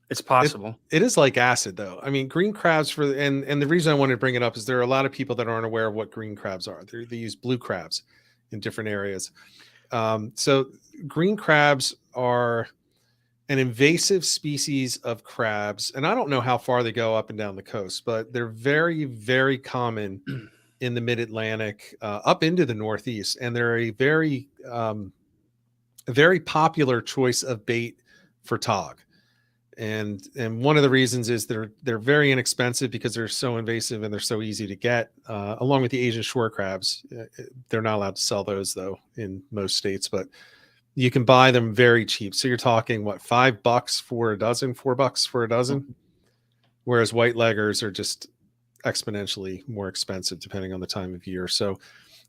It's possible. It is like acid though. I mean, green crabs and the reason I wanted to bring it up is there are a lot of people that aren't aware of what green crabs are. They use blue crabs in different areas. So green crabs are an invasive species of crabs, and I don't know how far they go up and down the coast, but they're very, very common in the Mid-Atlantic, up into the Northeast, and they're a very popular choice of bait for tog. And one of the reasons is they're very inexpensive because they're so invasive and they're so easy to get. Along with the Asian shore crabs, they're not allowed to sell those though in most states, but you can buy them very cheap. So you're talking what, $5 for a dozen, $4 for a dozen, whereas white leggers are just exponentially more expensive depending on the time of year. So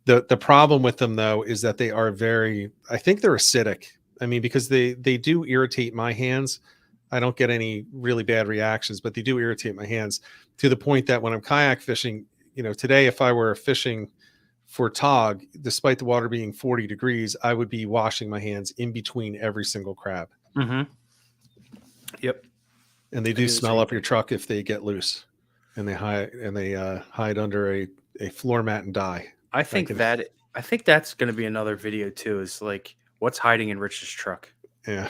the problem with them though is that they are I think they're acidic. I mean, because they do irritate my hands. I don't get any really bad reactions, but they do irritate my hands to the point that when I'm kayak fishing, today, if I were fishing for tog, despite the water being 40 degrees, I would be washing my hands in between every single crab. Mm-hmm. Yep. And they do smell up your truck if they get loose and they hide under a floor mat and die. I think that's going to be another video too, is like what's hiding in Rich's truck. Yeah.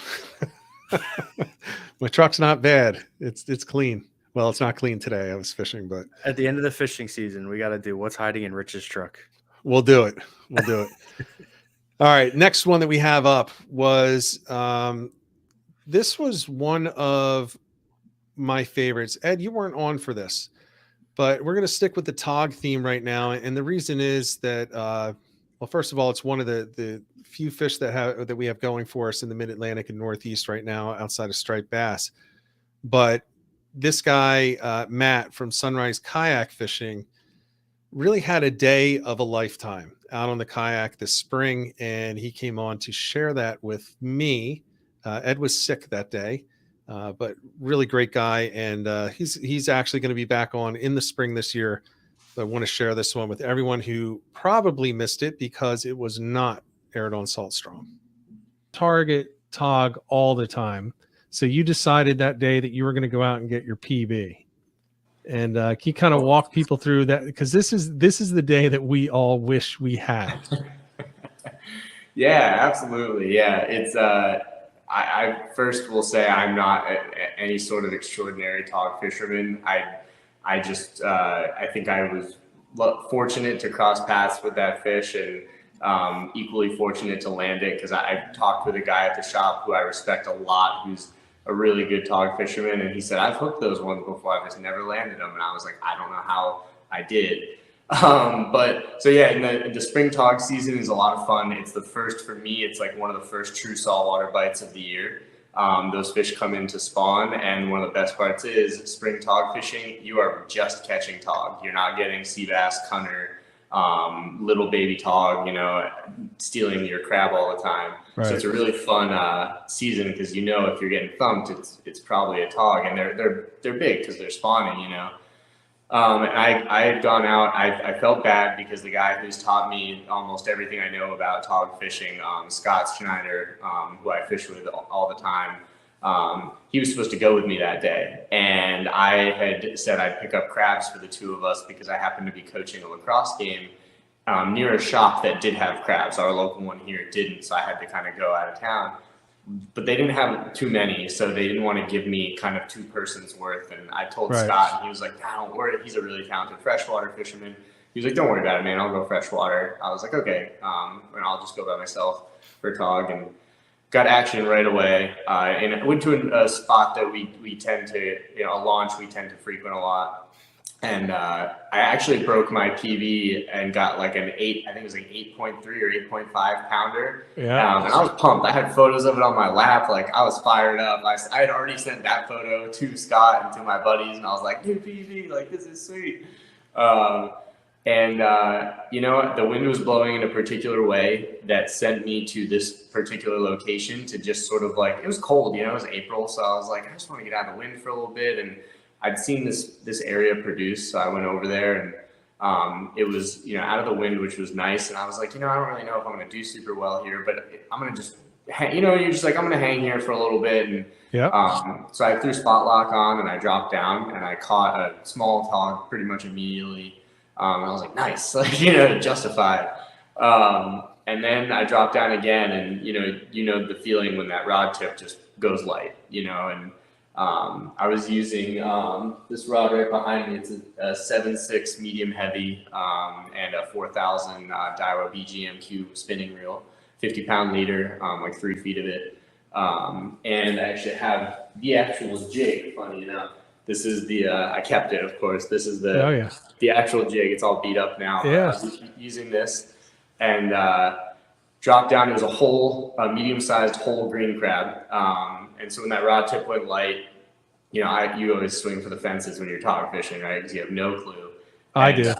My truck's not bad. It's clean. Well, it's not clean today. I was fishing, but at the end of the fishing season, we got to do what's hiding in Rich's truck. We'll do it. All right. Next one that we have up was this was one of my favorites. Ed, you weren't on for this, but we're going to stick with the tog theme right now. And the reason is that, well, first of all, it's one of the few fish that we have going for us in the mid-Atlantic and Northeast right now outside of striped bass. But this guy, Matt from Sunrise Kayak Fishing, really had a day of a lifetime out on the kayak this spring. And he came on to share that with me. Ed was sick that day, but really great guy. And he's actually going to be back on in the spring this year. But I want to share this one with everyone who probably missed it because it was not aired on Salt Strong. Target tog all the time. So you decided that day that you were going to go out and get your PB. And can you kind of walk people through that? Because this is the day that we all wish we had. Yeah, absolutely. Yeah, it's I first will say I'm not any sort of extraordinary tog fisherman. I just I think I was fortunate to cross paths with that fish, and equally fortunate to land it, because I talked with a guy at the shop who I respect a lot, who's a really good tog fisherman, and he said, I've hooked those ones before, I've just never landed them. And I was like, I don't know how I did. But so yeah, in the spring tog season is a lot of fun. It's the first, for me, it's like one of the first true saltwater bites of the year. Those fish come in to spawn, and one of the best parts is spring tog fishing, you are just catching tog. You're not getting sea bass, cunner, little baby tog, stealing your crab all the time. Right. So it's a really fun season, because if you're getting thumped, it's probably a tog, and they're big because they're spawning, And I had gone out. I felt bad because the guy who's taught me almost everything I know about tog fishing, Scott Schneider, who I fish with all the time, he was supposed to go with me that day, and I had said I'd pick up crabs for the two of us because I happened to be coaching a lacrosse game near a shop that did have crabs. Our local one here didn't, so I had to kind of go out of town. But they didn't have too many, so they didn't want to give me kind of 2 persons worth. And I told Scott, and he was like, don't worry. He's a really talented freshwater fisherman. He was like, don't worry about it, man. I'll go freshwater. I was like, okay. And I'll just go by myself for tog, and got action right away. And I went to a spot that we tend to, a launch we tend to frequent a lot. And I actually broke my PB and got like an 8, I think it was like 8.3 or 8.5 pounder. Yeah. And I was pumped. I had photos of it on my lap. Like, I was fired up. I had already sent that photo to Scott and to my buddies, and I was like, new PB, like, this is sweet. The wind was blowing in a particular way that sent me to this particular location to just sort of like, it was cold, it was April. So I was like, I just want to get out of the wind for a little bit. And I'd seen this area produce, so I went over there, and it was, out of the wind, which was nice. And I was like, I don't really know if I'm going to do super well here, but I'm going to just, you're just like, I'm going to hang here for a little bit. And so I threw spot lock on, and I dropped down, and I caught a small tog pretty much immediately. I was like, nice, justified. And then I dropped down again, and the feeling when that rod tip just goes light, and I was using this rod right behind me. It's a 7.6 medium heavy and a 4,000 Daiwa BGMQ spinning reel, 50-pound leader, like 3 feet of it. And I actually have the actual jig, funny enough. This is the, I kept it, of course. This is the actual jig. It's all beat up now. Yeah. I was using this, and dropped down. It was a medium-sized whole green crab. And so when that rod tip went light, you always swing for the fences when you're tog fishing, right? Because you have no clue. I did.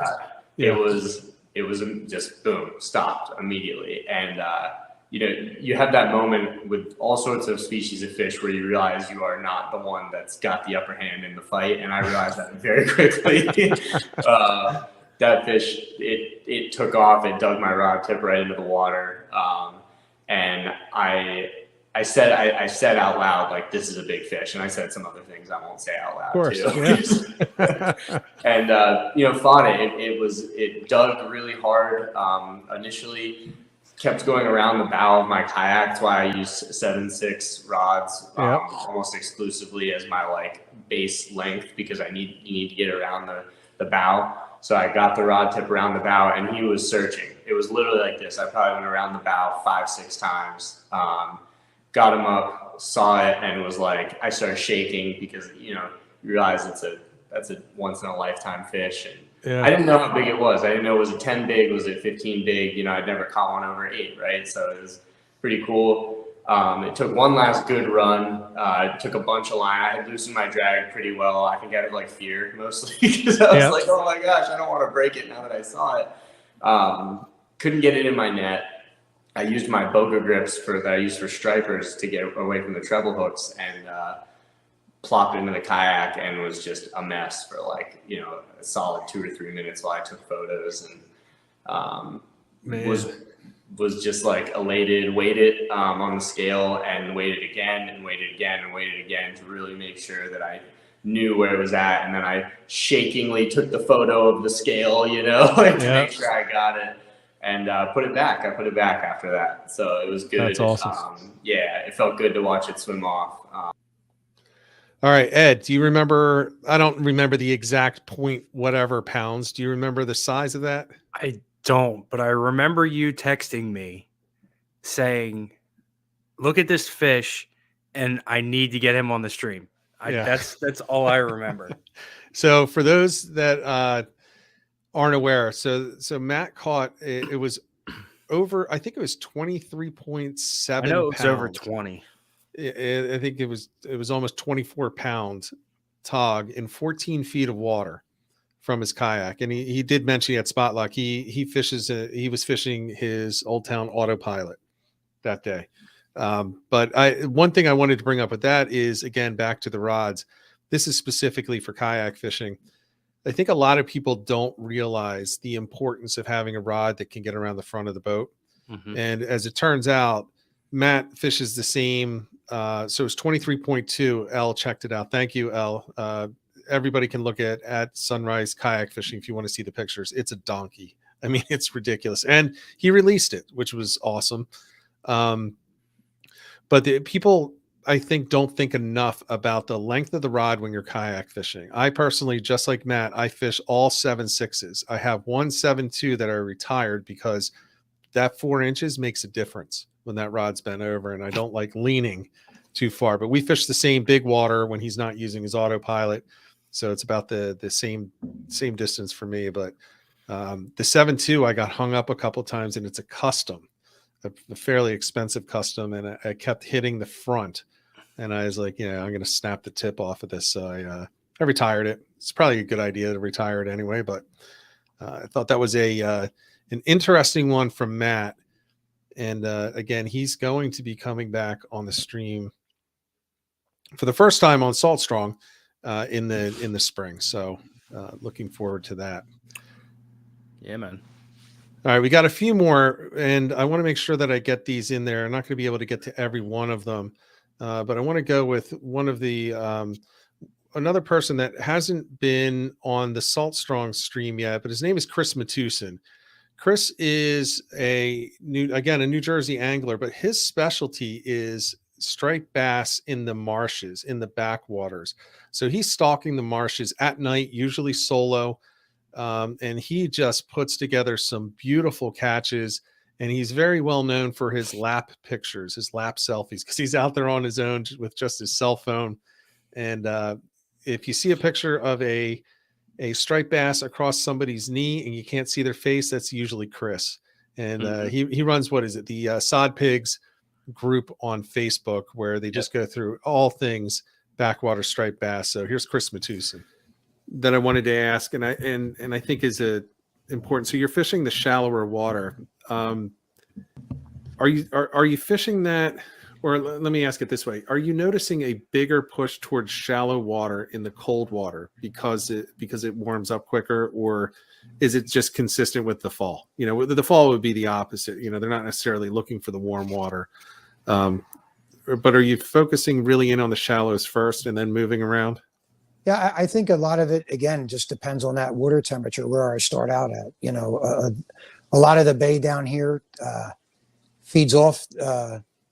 It was just boom, stopped immediately. And you have that moment with all sorts of species of fish where you realize you are not the one that's got the upper hand in the fight. And I realized that very quickly. That fish, it took off. It dug my rod tip right into the water. And I said out loud, like, this is a big fish. And I said some other things I won't say out loud, course, too. Yeah. And, fought it. It dug really hard initially. Kept going around the bow of my kayak. That's why I use 7.6 rods almost exclusively as my base length, because you need to get around the bow. So I got the rod tip around the bow, and he was searching. It was literally like this. I probably went around the bow 5-6 times. Got him up, saw it, and was like, I started shaking because you realize that's a once in a lifetime fish. And yeah. I didn't know how big it was. I didn't know, was it 10 big? Was it 15 big? I'd never caught one over 8, right? So it was pretty cool. It took one last good run. It took a bunch of line. I had loosened my drag pretty well. I think out of like fear mostly, because I was like, oh my gosh, I don't want to break it now that I saw it. Couldn't get it in my net. I used my Boga grips that I use for stripers to get away from the treble hooks, and plopped into the kayak, and was just a mess for like, a solid 2 or 3 minutes while I took photos, and was just like elated, weighed it on the scale, and weighed it again and weighed it again and weighed it again to really make sure that I knew where it was at. And then I shakingly took the photo of the scale, to make sure I got it, and put it back. I put it back after that. So it was good. That's awesome. It felt good to watch it swim off. All right, Ed, do you remember, I don't remember the exact point, whatever pounds. Do you remember the size of that? I don't, but I remember you texting me saying, look at this fish and I need to get him on the stream. That's all I remember. So for those that aren't aware, so Matt caught, it was over, I think it was 23.7 I know it was pounds. over 20. I think it was almost 24 pounds tog in 14 feet of water from his kayak. And he did mention he had spot lock. He was fishing his Old Town autopilot that day. But one thing I wanted to bring up with that is, again, back to the rods. This is specifically for kayak fishing. I think a lot of people don't realize the importance of having a rod that can get around the front of the boat. Mm-hmm. And as it turns out, Matt fishes the same. So it's 23.2. Elle checked it out. Thank you, Elle. Everybody can look at Sunrise Kayak Fishing if you want to see the pictures. It's a donkey. I mean, it's ridiculous. And he released it, which was awesome. But the people, I think, don't think enough about the length of the rod when you're kayak fishing. I personally, just like Matt, I fish all 7.6s. I have one 7.2 that I retired because that 4 inches makes a difference when that rod's bent over, and I don't like leaning too far. But we fish the same big water when he's not using his autopilot, so it's about the same distance for me. But the 7.2, I got hung up a couple times, and it's a custom, a fairly expensive custom, and I kept hitting the front, and I was like, I'm going to snap the tip off of this. So I retired it. It's probably a good idea to retire it anyway, but I thought that was an interesting one from Matt. And again, he's going to be coming back on the stream for the first time on Salt Strong in the spring. So looking forward to that. Yeah, man. All right, we got a few more, and I want to make sure that I get these in there. I'm not going to be able to get to every one of them, but I want to go with one of the another person that hasn't been on the Salt Strong stream yet, but his name is Chris Matusin. Chris is a New Jersey angler, but his specialty is striped bass in the marshes, in the backwaters. So he's stalking the marshes at night, usually solo, and he just puts together some beautiful catches. And he's very well known for his lap pictures, his lap selfies, because he's out there on his own with just his cell phone. And if you see a picture of a striped bass across somebody's knee and you can't see their face, that's usually Chris. And he runs, the Sod Pigs group on Facebook, where they just go through all things backwater striped bass. So here's Chris Matusin that I wanted to ask, and I think is important. So you're fishing the shallower water. Are you fishing that? Or let me ask it this way. Are you noticing a bigger push towards shallow water in the cold water because it warms up quicker, or is it just consistent with the fall? The fall would be the opposite. They're not necessarily looking for the warm water. But are you focusing really in on the shallows first and then moving around? Yeah, I think a lot of it, again, just depends on that water temperature, where I start out at. A lot of the bay down here feeds off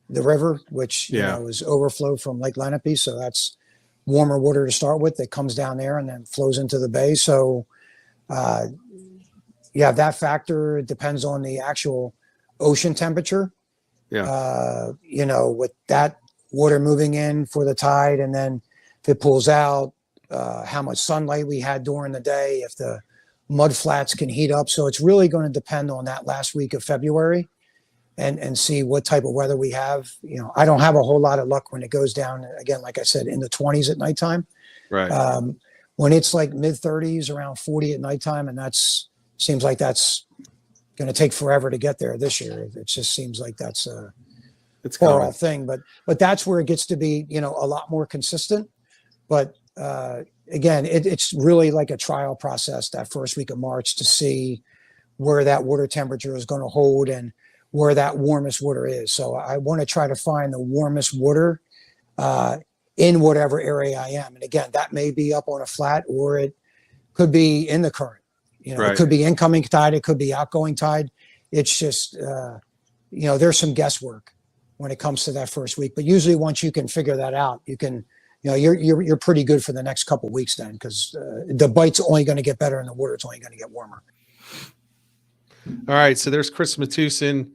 the river, which is overflow from Lake Lenape, so that's warmer water to start with that comes down there and then flows into the bay. So that factor. It depends on the actual ocean temperature. With that water moving in for the tide, and then if it pulls out, how much sunlight we had during the day, if the mud flats can heat up. So it's really going to depend on that last week of February and see what type of weather we have. You know, I don't have a whole lot of luck when it goes down, again, like I said, in the 20s at nighttime. Right. When it's like mid 30s, around 40 at nighttime, and seems like that's going to take forever to get there this year. It just seems like that's it's far off thing, but that's where it gets to be, you know, a lot more consistent. But again, it's really like a trial process that first week of March to see where that water temperature is going to hold and where that warmest water is. So I want to try to find the warmest water in whatever area I am. And again, that may be up on a flat, or it could be in the current. You know, Right. It could be incoming tide, it could be outgoing tide. It's just, you know, there's some guesswork when it comes to that first week. But usually once you can figure that out, you can, you know, you're pretty good for the next couple of weeks then, because the bite's only going to get better and the water's only going to get warmer. All right. So there's Chris Matusin.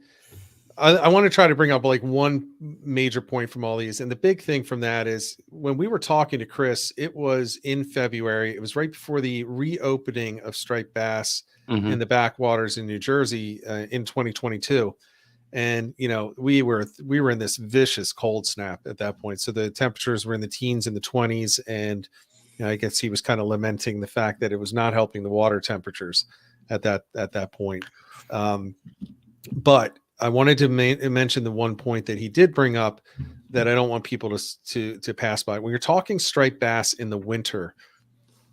I want to try to bring up like one major point from all these. And the big thing from that is when we were talking to Chris, it was in February. It was right before the reopening of striped bass in the backwaters in New Jersey in 2022. And, you know, we were in this vicious cold snap at that point. So the temperatures were in the teens and the 20s. And, you know, I guess he was kind of lamenting the fact that it was not helping the water temperatures at that point. But I wanted to mention the one point that he did bring up that I don't want people to pass by. When you're talking striped bass in the winter,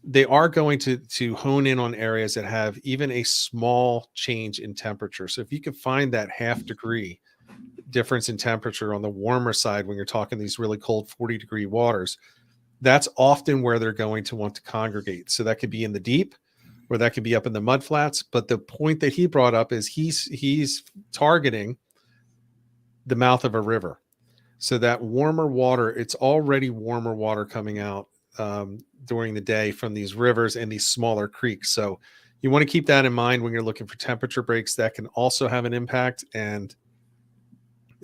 they are going to hone in on areas that have even a small change in temperature. So if you can find that half degree difference in temperature on the warmer side, when you're talking these really cold 40-degree waters, that's often where they're going to want to congregate. So that could be in the deep, or that could be up in the mud flats. But the point that he brought up is he's targeting the mouth of a river. So that warmer water, it's already warmer water coming out during the day from these rivers and these smaller creeks. So you want to keep that in mind when you're looking for temperature breaks. That can also have an impact. And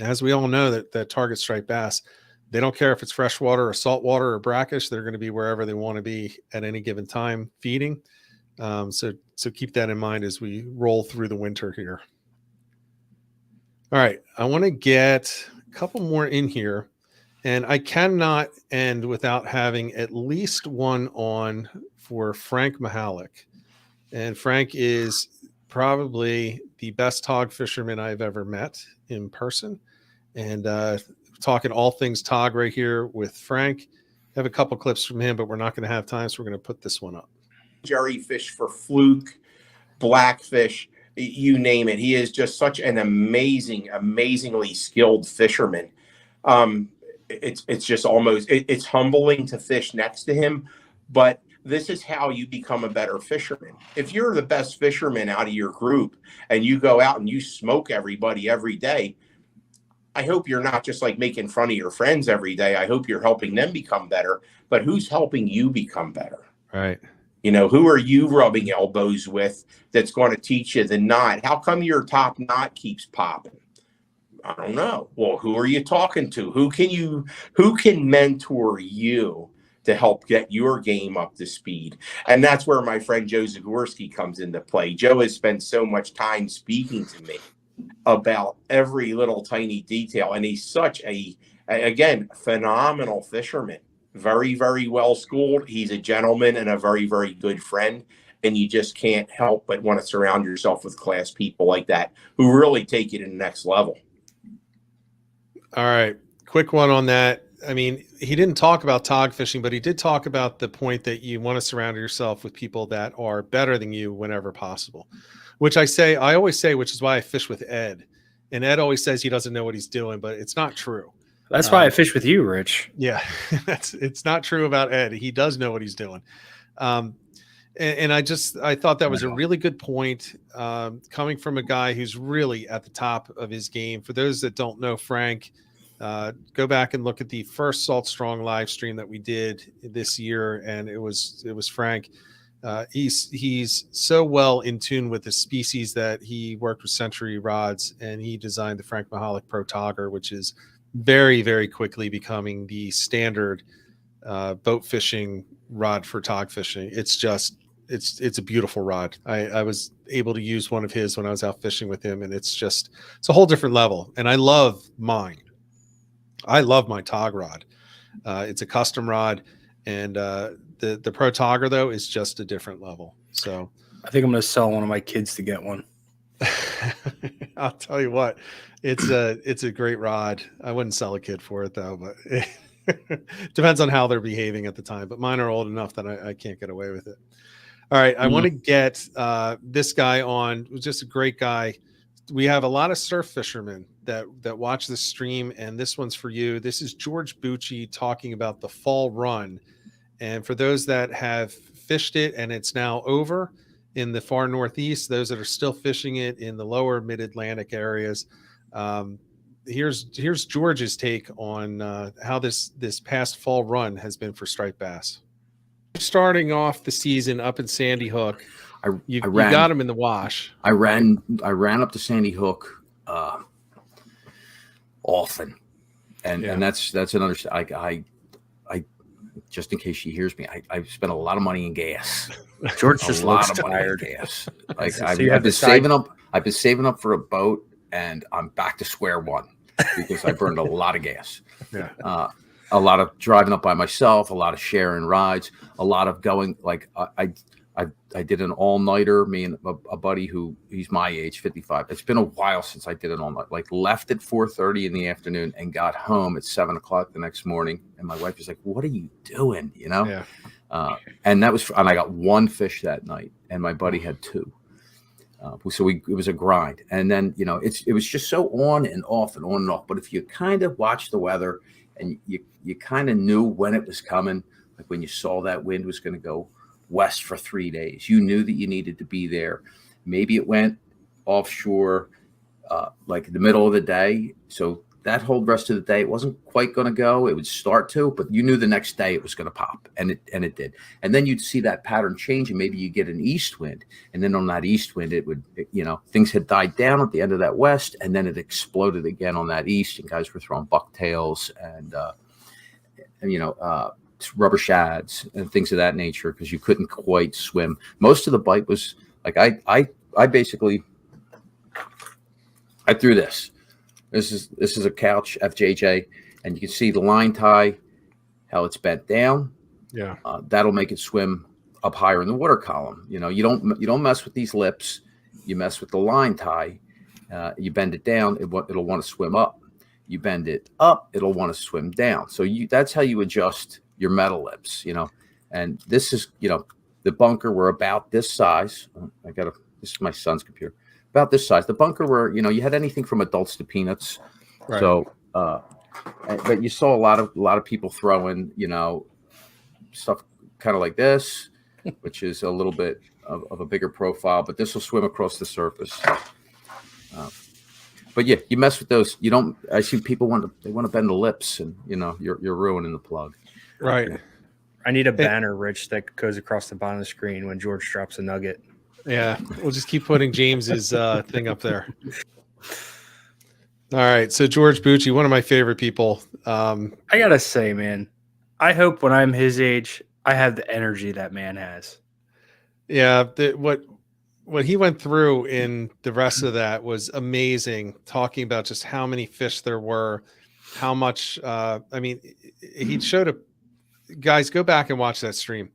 as we all know, that target striped bass, they don't care if it's freshwater or saltwater or brackish. They're going to be wherever they want to be at any given time feeding. So keep that in mind as we roll through the winter here. All right. I want to get a couple more in here, and I cannot end without having at least one on for Frank Mihalik. And Frank is probably the best tog fisherman I've ever met in person. And talking all things tog right here with Frank. I have a couple clips from him, but we're not going to have time, so we're going to put this one up. Jerry fish for Fluke, blackfish, you name it. He is just such an amazingly skilled fisherman. It's just almost, it's humbling to fish next to him, but this is how you become a better fisherman. If you're the best fisherman out of your group and you go out and you smoke everybody every day, I hope you're not just like making fun of your friends every day. I hope you're helping them become better, but who's helping you become better? Right. You know, who are you rubbing elbows with that's going to teach you the knot? How come your top knot keeps popping? I don't know. Well, who are you talking to? Who can mentor you to help get your game up to speed? And that's where my friend Joe Zagorski comes into play. Joe has spent so much time speaking to me about every little tiny detail. And he's such again, phenomenal fisherman. Very, very well schooled. He's a gentleman and a very, very good friend. And you just can't help but want to surround yourself with class people like that who really take you to the next level. All right. Quick one on that. I mean, he didn't talk about tog fishing, but he did talk about the point that you want to surround yourself with people that are better than you whenever possible, which I always say, which is why I fish with Ed. And Ed always says he doesn't know what he's doing, but it's not true. That's why I fish with you, Rich. Yeah, it's not true about Ed. He does know what he's doing. And I thought that was a really good point coming from a guy who's really at the top of his game. For those that don't know Frank, go back and look at the first Salt Strong live stream that we did this year. And it was Frank. He's so well in tune with the species that he worked with Century Rods, and he designed the Frank Mihalik Pro Togger, which is very, very quickly becoming the standard boat fishing rod for tog fishing. It's just, it's a beautiful rod. I was able to use one of his when I was out fishing with him, and it's a whole different level. And I love mine. I love my tog rod. It's a custom rod, and the Pro Togger though is just a different level. So I think I'm going to sell one of my kids to get one. I'll tell you what, it's a great rod. I wouldn't sell a kid for it though, but it depends on how they're behaving at the time. But mine are old enough that I can't get away with it. All right, I want to get this guy on. Just a great guy. We have a lot of surf fishermen that watch this stream, and this one's for you. This is George Bucci talking about the fall run. And for those that have fished it and it's now over in the far northeast, those that are still fishing it in the lower mid-Atlantic areas, here's George's take on how this past fall run has been for striped bass. Starting off the season up in Sandy Hook, you got him in the wash. I ran up to Sandy Hook often, and that's another. I just in case she hears me, I spent a lot of money in gas. George just looks tired. Gas. Like so I've been saving up. I've been saving up for a boat, and I'm back to square one because I burned a lot of gas. Yeah. A lot of driving up by myself, a lot of sharing rides, a lot of going. Like I did an all-nighter. Me and a buddy who he's my age, 55. It's been a while since I did an all-night. Like left at 4:30 in the afternoon and got home at 7 o'clock the next morning. And my wife was like, "What are you doing?" You know. Yeah. And I got one fish that night, and my buddy had two. So it was a grind. And then it was just so on and off and on and off. But if you kind of watch the weather and you kind of knew when it was coming, like when you saw that wind was going to go west for 3 days, you knew that you needed to be there. Maybe it went offshore like in the middle of the day. So that whole rest of the day, it wasn't quite going to go. It would start to, but you knew the next day it was going to pop, and it did. And then you'd see that pattern change, and maybe you get an east wind, and then on that east wind, things had died down at the end of that west, and then it exploded again on that east, and guys were throwing bucktails and rubber shads and things of that nature because you couldn't quite swim. Most of the bite was like I basically threw this. This is a couch FJJ, and you can see the line tie, how it's bent down. Yeah, that'll make it swim up higher in the water column. You don't mess with these lips. You mess with the line tie. You bend it down, it'll want to swim up. You bend it up, it'll want to swim down. So that's how you adjust your metal lips. And this is the bunker were about this size. This is my son's computer. About this size. The bunker where you had anything from adults to peanuts. Right. So but you saw a lot of people throwing stuff kind of like this, which is a little bit of a bigger profile, but this will swim across the surface. But yeah, you mess with those. I see people want to bend the lips, and you're ruining the plug. Right. I need a banner, Rich, that goes across the bottom of the screen when George drops a nugget. Yeah, we'll just keep putting James's thing up there. All right, so George Bucci, one of my favorite people. I gotta say, man, I hope when I'm his age, I have the energy that man has. Yeah, what he went through in the rest of that was amazing. Talking about just how many fish there were, how much. He showed guys, go back and watch that stream.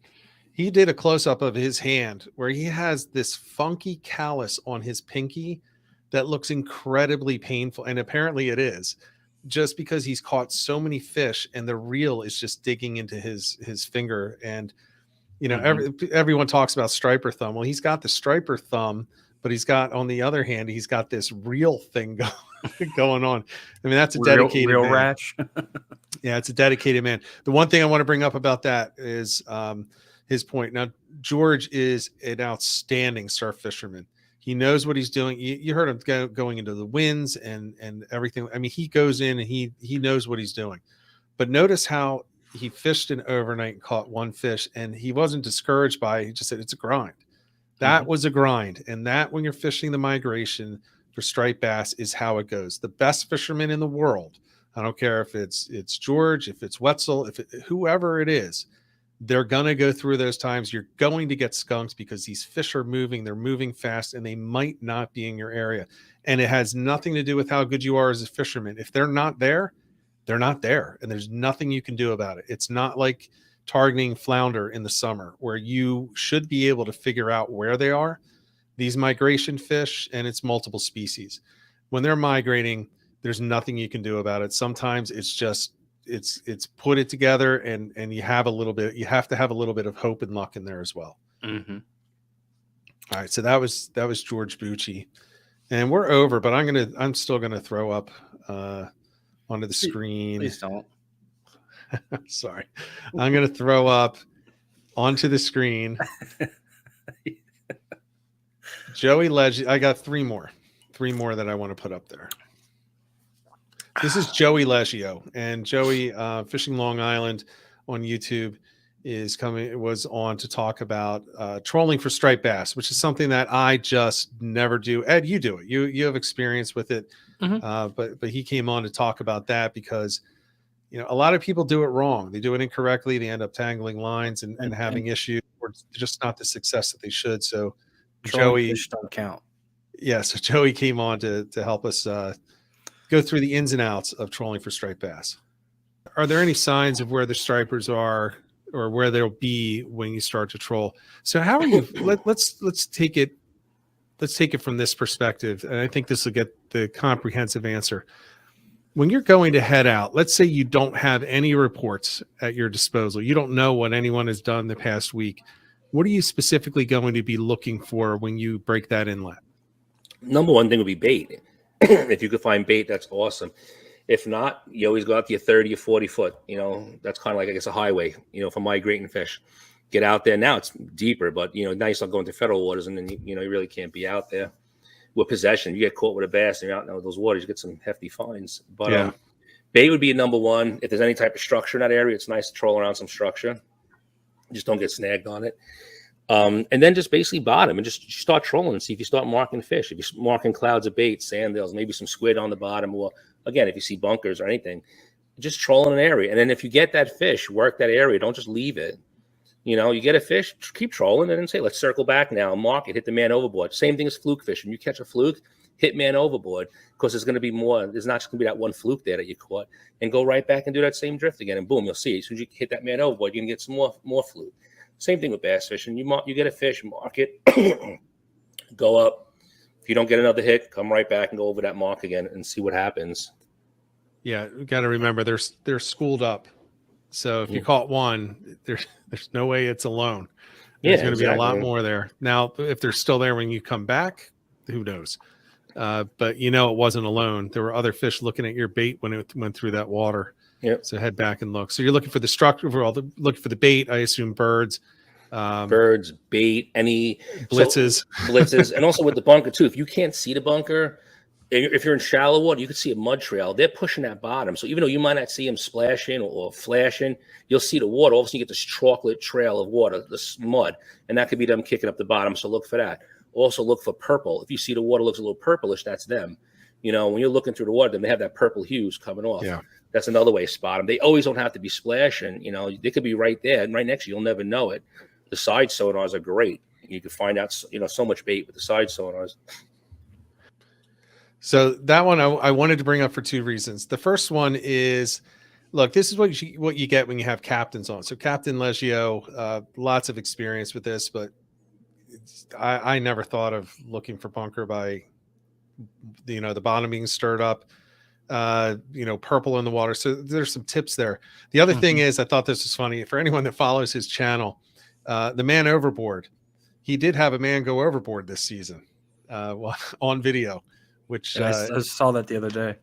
He did a close-up of his hand where he has this funky callus on his pinky that looks incredibly painful. And apparently it is, just because he's caught so many fish and the reel is just digging into his finger. And, everyone talks about striper thumb. Well, he's got the striper thumb, but he's got, on the other hand, he's got this reel thing going on. I mean, that's a dedicated real man. rash. Yeah, it's a dedicated man. The one thing I want to bring up about that is, his point. Now, George is an outstanding surf fisherman. He knows what he's doing. You heard him going into the winds and everything. I mean, he goes in and he knows what he's doing. But notice how he fished an overnight and caught one fish, and he wasn't discouraged by it. He just said, it's a grind. That was a grind. And that, when you're fishing the migration for striped bass, is how it goes. The best fishermen in the world, I don't care if it's George, if it's Wetzel, whoever it is, they're going to go through those times. You're going to get skunks because these fish are moving. They're moving fast, and they might not be in your area. And it has nothing to do with how good you are as a fisherman. If they're not there, they're not there, and there's nothing you can do about it. It's not like targeting flounder in the summer where you should be able to figure out where they are. These migration fish, and it's multiple species. When they're migrating, there's nothing you can do about it. Sometimes it's just it's put it together, and you have to have a little bit of hope and luck in there as well. Mm-hmm. All right, so that was George Bucci, and we're over, but I'm still gonna throw up onto the screen. Please don't. Sorry, I'm gonna throw up onto the screen. Joey Legge. I got three more that I want to put up there. This is Joey Leggio, and Joey Fishing Long Island on YouTube was on to talk about trolling for striped bass, which is something that I just never do. Ed, you do it. You have experience with it, but he came on to talk about that because a lot of people do it wrong. They do it incorrectly. They end up tangling lines and having issues, or just not the success that they should. So Joey fish don't count. Yeah, so Joey came on to help us go through the ins and outs of trolling for striped bass. Are there any signs of where the stripers are or where they'll be when you start to troll? So how are you? let's take it from this perspective, and I think this will get the comprehensive answer. When you're going to head out, let's say you don't have any reports at your disposal. You don't know what anyone has done the past week. What are you specifically going to be looking for when you break that inlet? Number one thing would be bait. If you could find bait, that's awesome. If not, you always go out to your 30 or 40 foot. That's kind of like, I guess, a highway, for migrating fish. Get out there. Now it's deeper, but, now you start going to federal waters, and then, you really can't be out there with possession. You get caught with a bass and you're out in those waters, you get some hefty fines. But bait would be number one. If there's any type of structure in that area, it's nice to troll around some structure. Just don't get snagged on it. And then just basically bottom and just start trolling and see if you start marking fish. If you're marking clouds of bait, sandals, maybe some squid on the bottom, or again, if you see bunkers or anything, just troll in an area. And then if you get that fish, work that area. Don't just leave it. You get a fish, keep trolling, and then say, let's circle back now, mark it, hit the man overboard. Same thing as fluke fishing. You catch a fluke, hit man overboard, because there's going to be more. There's not just going to be that one fluke there that you caught, and go right back and do that same drift again, and boom, you'll see. As soon as you hit that man overboard, you're going to get some more fluke. Same thing with bass fishing. You get a fish, mark it, go up. If you don't get another hit, come right back and go over that mark again and see what happens. Yeah, you got to remember they're schooled up. So if you caught one, there's no way it's alone. There's going to be a lot more there. Now, if they're still there when you come back, who knows? But it wasn't alone. There were other fish looking at your bait when it went through that water. Yep. So head back and look. So you're looking for the structure, looking for the bait. I assume birds, bait, any blitzes, and also with the bunker too. If you can't see the bunker, if you're in shallow water, you can see a mud trail. They're pushing that bottom. So even though you might not see them splashing or flashing, you'll see the water. All of a sudden, you get this chocolate trail of water, this mud, and that could be them kicking up the bottom. So look for that. Also look for purple. If you see the water looks a little purplish, that's them. When you're looking through the water, then they have that purple hues coming off. Yeah. That's another way to spot them. They always don't have to be splashing. They could be right there and right next to you. You'll never know it. The side sonars are great. You can find out, so much bait with the side sonars. So that one I wanted to bring up for two reasons. The first one is, look, this is what you get when you have captains on. So Captain Leggio, lots of experience with this, but I never thought of looking for bunker by, the bottom being stirred up, purple in the water. So there's some tips there. The other thing is, I thought this was funny for anyone that follows his channel, the man overboard. He did have a man go overboard this season on video, which I saw that the other day.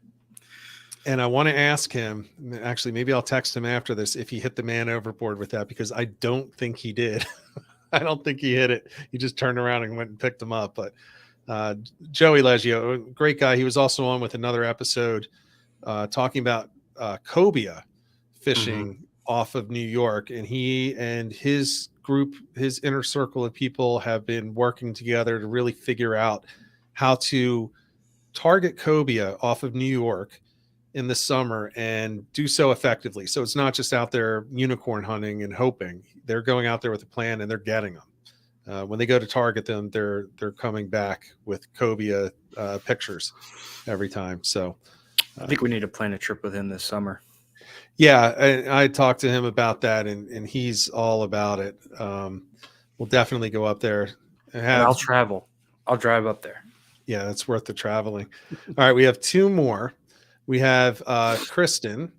And I want to ask him, actually, maybe I'll text him after this, if he hit the man overboard with that, because I don't think he did. I don't think he hit it. He just turned around and went and picked him up. But Joey Leggio, great guy. He was also on with another episode talking about cobia fishing off of New York. And he and his group, his inner circle of people, have been working together to really figure out how to target cobia off of New York in the summer and do so effectively. So it's not just out there unicorn hunting and hoping. They're going out there with a plan and they're getting them. When they go to target them, they're coming back with cobia pictures every time. So I think we need to plan a trip with him this summer. Yeah, I talked to him about that, and he's all about it. We'll definitely go up there. And I'll travel. I'll drive up there. Yeah, it's worth the traveling. All right, we have two more. We have Kristen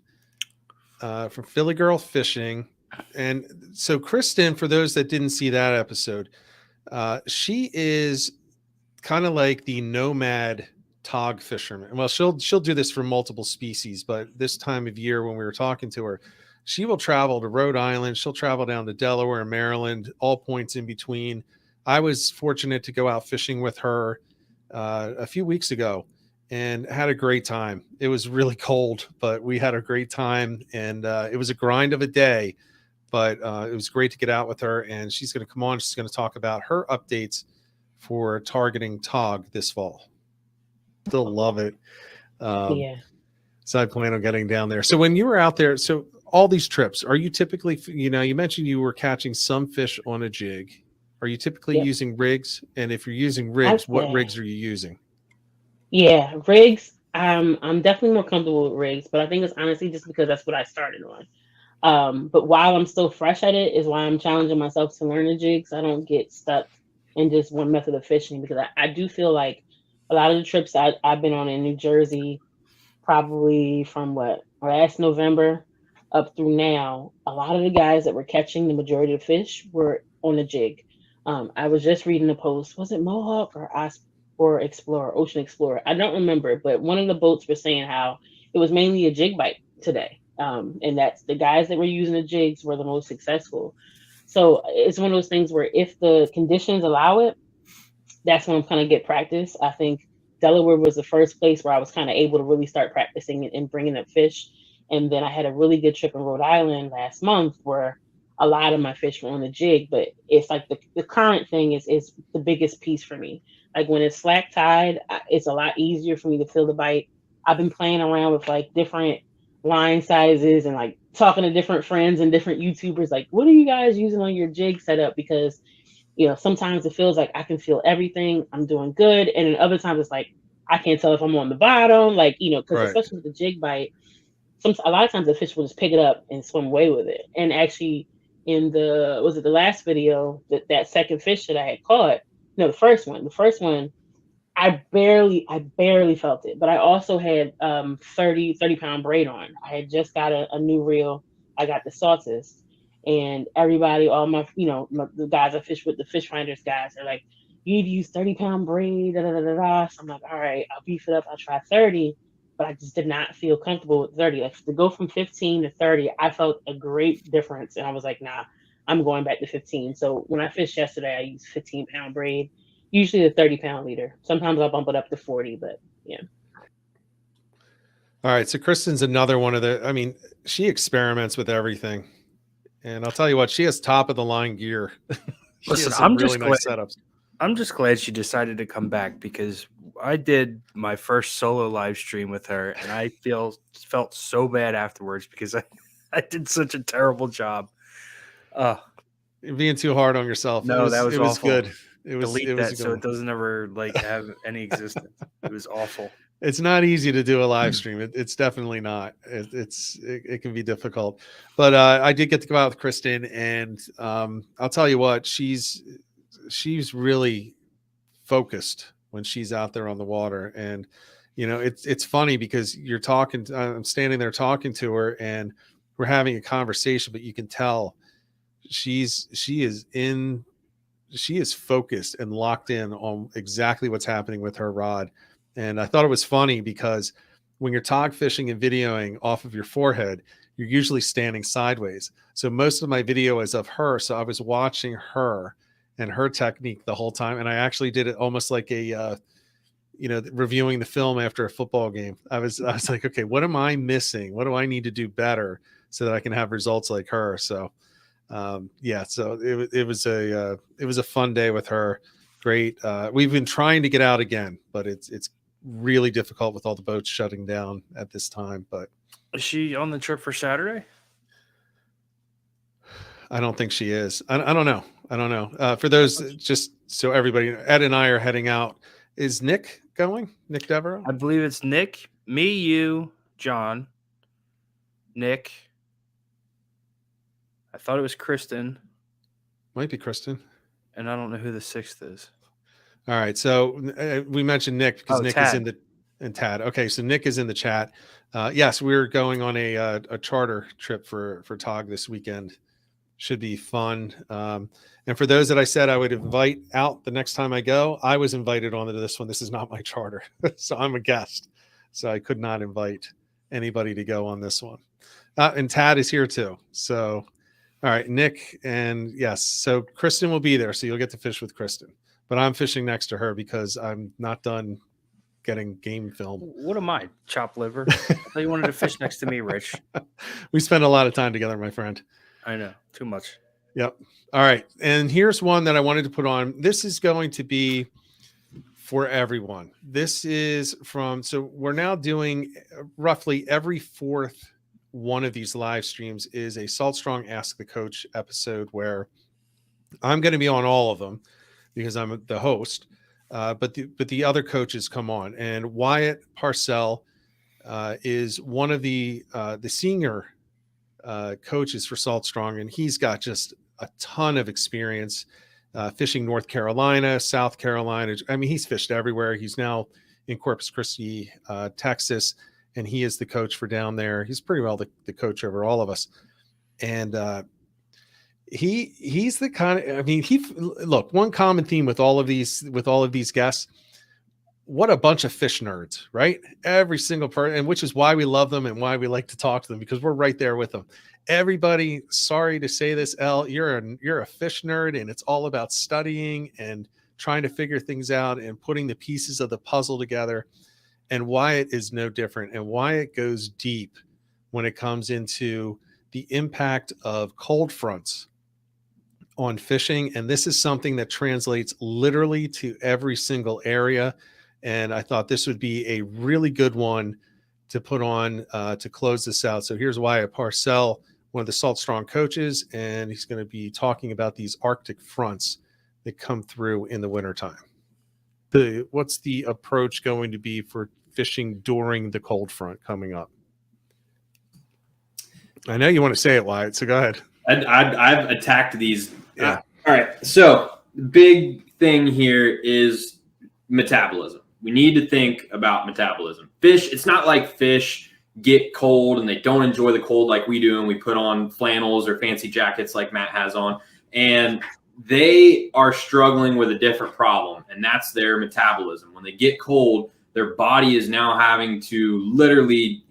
from Philly Girl Fishing. And so Kristen, for those that didn't see that episode, she is kind of like the nomad tog fisherman. Well, she'll do this for multiple species, but this time of year when we were talking to her, she will travel to Rhode Island. She'll travel down to Delaware, Maryland, all points in between. I was fortunate to go out fishing with her a few weeks ago and had a great time. It was really cold, but we had a great time, and it was a grind of a day, but it was great to get out with her, and she's going to come on. She's going to talk about her updates for targeting tog this fall. Still love it. Yeah. So I plan on getting down there. So when you were out there, so all these trips, are you typically, you mentioned you were catching some fish on a jig. Are you typically using rigs? And if you're using rigs, what rigs are you using? Yeah, rigs. I'm definitely more comfortable with rigs, but I think it's honestly just because that's what I started on. But while I'm still fresh at it is why I'm challenging myself to learn the jigs. I don't get stuck in just one method of fishing, because I do feel like a lot of the trips I've been on in New Jersey, probably from last November up through now, a lot of the guys that were catching the majority of fish were on the jig. I was just reading the post. Was it Mohawk or Explorer, Ocean Explorer? I don't remember, but one of the boats was saying how it was mainly a jig bite today. And that's the guys that were using the jigs were the most successful. So it's one of those things where if the conditions allow it, that's when I'm kind of get practice. I think Delaware was the first place where I was kind of able to really start practicing and bringing up fish. And then I had a really good trip in Rhode Island last month where a lot of my fish were on the jig, but it's like the current thing is the biggest piece for me. Like when it's slack tide, it's a lot easier for me to feel the bite. I've been playing around with like different line sizes and like talking to different friends and different YouTubers, like, what are you guys using on your jig setup? Because sometimes it feels like I can feel everything. I'm doing good. And then other times it's like, I can't tell if I'm on the bottom, because especially with the jig bite, a lot of times the fish will just pick it up and swim away with it. And actually in the last video, that second fish that I had caught, the first one, I barely felt it, but I also had 30 pound braid on. I had just got a new reel. I got the Saltus. And everybody, all my, the guys I fish with, the fish finders guys, are like, you need to use 30 pound braid, da da da da. So I'm like, all right, I'll beef it up. I'll try 30, but I just did not feel comfortable with 30. Like to go from 15 to 30, I felt a great difference, and I was like, nah, I'm going back to 15. So when I fished yesterday, I used 15 pound braid, usually the 30 pound leader. Sometimes I'll bump it up to 40, but yeah. All right, so Kristen's another one of she experiments with everything. And I'll tell you what, she has top of the line gear. Listen, I'm just glad she decided to come back, because I did my first solo live stream with her, and I felt so bad afterwards because I did such a terrible job. You're being too hard on yourself. No, that was awful. Was good. It was Delete it was that so it doesn't ever have any existence. It was awful. It's not easy to do a live stream. It's definitely not. It can be difficult. But I did get to go out with Kristen, and I'll tell you what, she's really focused when she's out there on the water. And it's funny because I'm standing there talking to her, and we're having a conversation, but you can tell she is focused and locked in on exactly what's happening with her rod. And I thought it was funny because when you're tog fishing and videoing off of your forehead, you're usually standing sideways. So most of my video is of her. So I was watching her and her technique the whole time. And I actually did it almost like reviewing the film after a football game. I was like, okay, what am I missing? What do I need to do better so that I can have results like her? So so it was a fun day with her. Great. We've been trying to get out again, but really difficult with all the boats shutting down at this time. But is she on the trip for Saturday? I don't think she is. I don't know. I don't know. For those, just so everybody, Ed and I are heading out. Is Nick going? Nick Devereaux? I believe it's Nick, me, you, John, Nick. I thought it was Kristen. Might be Kristen. And I don't know who the sixth is. All right. So we mentioned Nick because Nick Tad. is in Tad. Okay. So Nick is in the chat. Yes, we're going on a charter trip for TOG this weekend. Should be fun. And for those that I said I would invite out the next time I go, I was invited onto this one. This is not my charter. So I'm a guest. So I could not invite anybody to go on this one. And Tad is here too. So, all right, Nick. And yes, so Kristen will be there. So you'll get to fish with Kristen. But I'm fishing next to her because I'm not done getting game film. What am I? Chopped liver? I thought you wanted to fish next to me, Rich. We spend a lot of time together, my friend. I know. Too much. Yep. All right. And here's one that I wanted to put on. This is going to be for everyone. This is so we're now doing roughly every fourth one of these live streams is a Salt Strong Ask the Coach episode where I'm going to be on all of them because I'm the host. But the other coaches come on, and Wyatt Parcell is one of the senior coaches for Salt Strong, and he's got just a ton of experience fishing North Carolina, South Carolina. I mean, he's fished everywhere. He's now in Corpus Christi, Texas, and he is the coach for down there. He's pretty well the coach over all of us. And he's the kind of, I mean, look, one common theme with all of these guests, what a bunch of fish nerds, right? Every single person, and which is why we love them and why we like to talk to them, because we're right there with them. Everybody, sorry to say this, Elle, you're a fish nerd, and it's all about studying and trying to figure things out and putting the pieces of the puzzle together. And Wyatt is no different. And Wyatt goes deep when it comes into the impact of cold fronts on fishing. And this is something that translates literally to every single area. And I thought this would be a really good one to put on to close this out. So here's Wyatt Parcell, one of the Salt Strong coaches, and he's going to be talking about these Arctic fronts that come through in the wintertime. What's the approach going to be for fishing during the cold front coming up? I know you want to say it, Wyatt, so go ahead. I've attacked these. Yeah. All right. So the big thing here is metabolism. We need to think about metabolism. Fish, it's not like fish get cold and they don't enjoy the cold like we do, and we put on flannels or fancy jackets like Matt has on, and they are struggling with a different problem, and that's their metabolism. When they get cold, their body is now having to literally,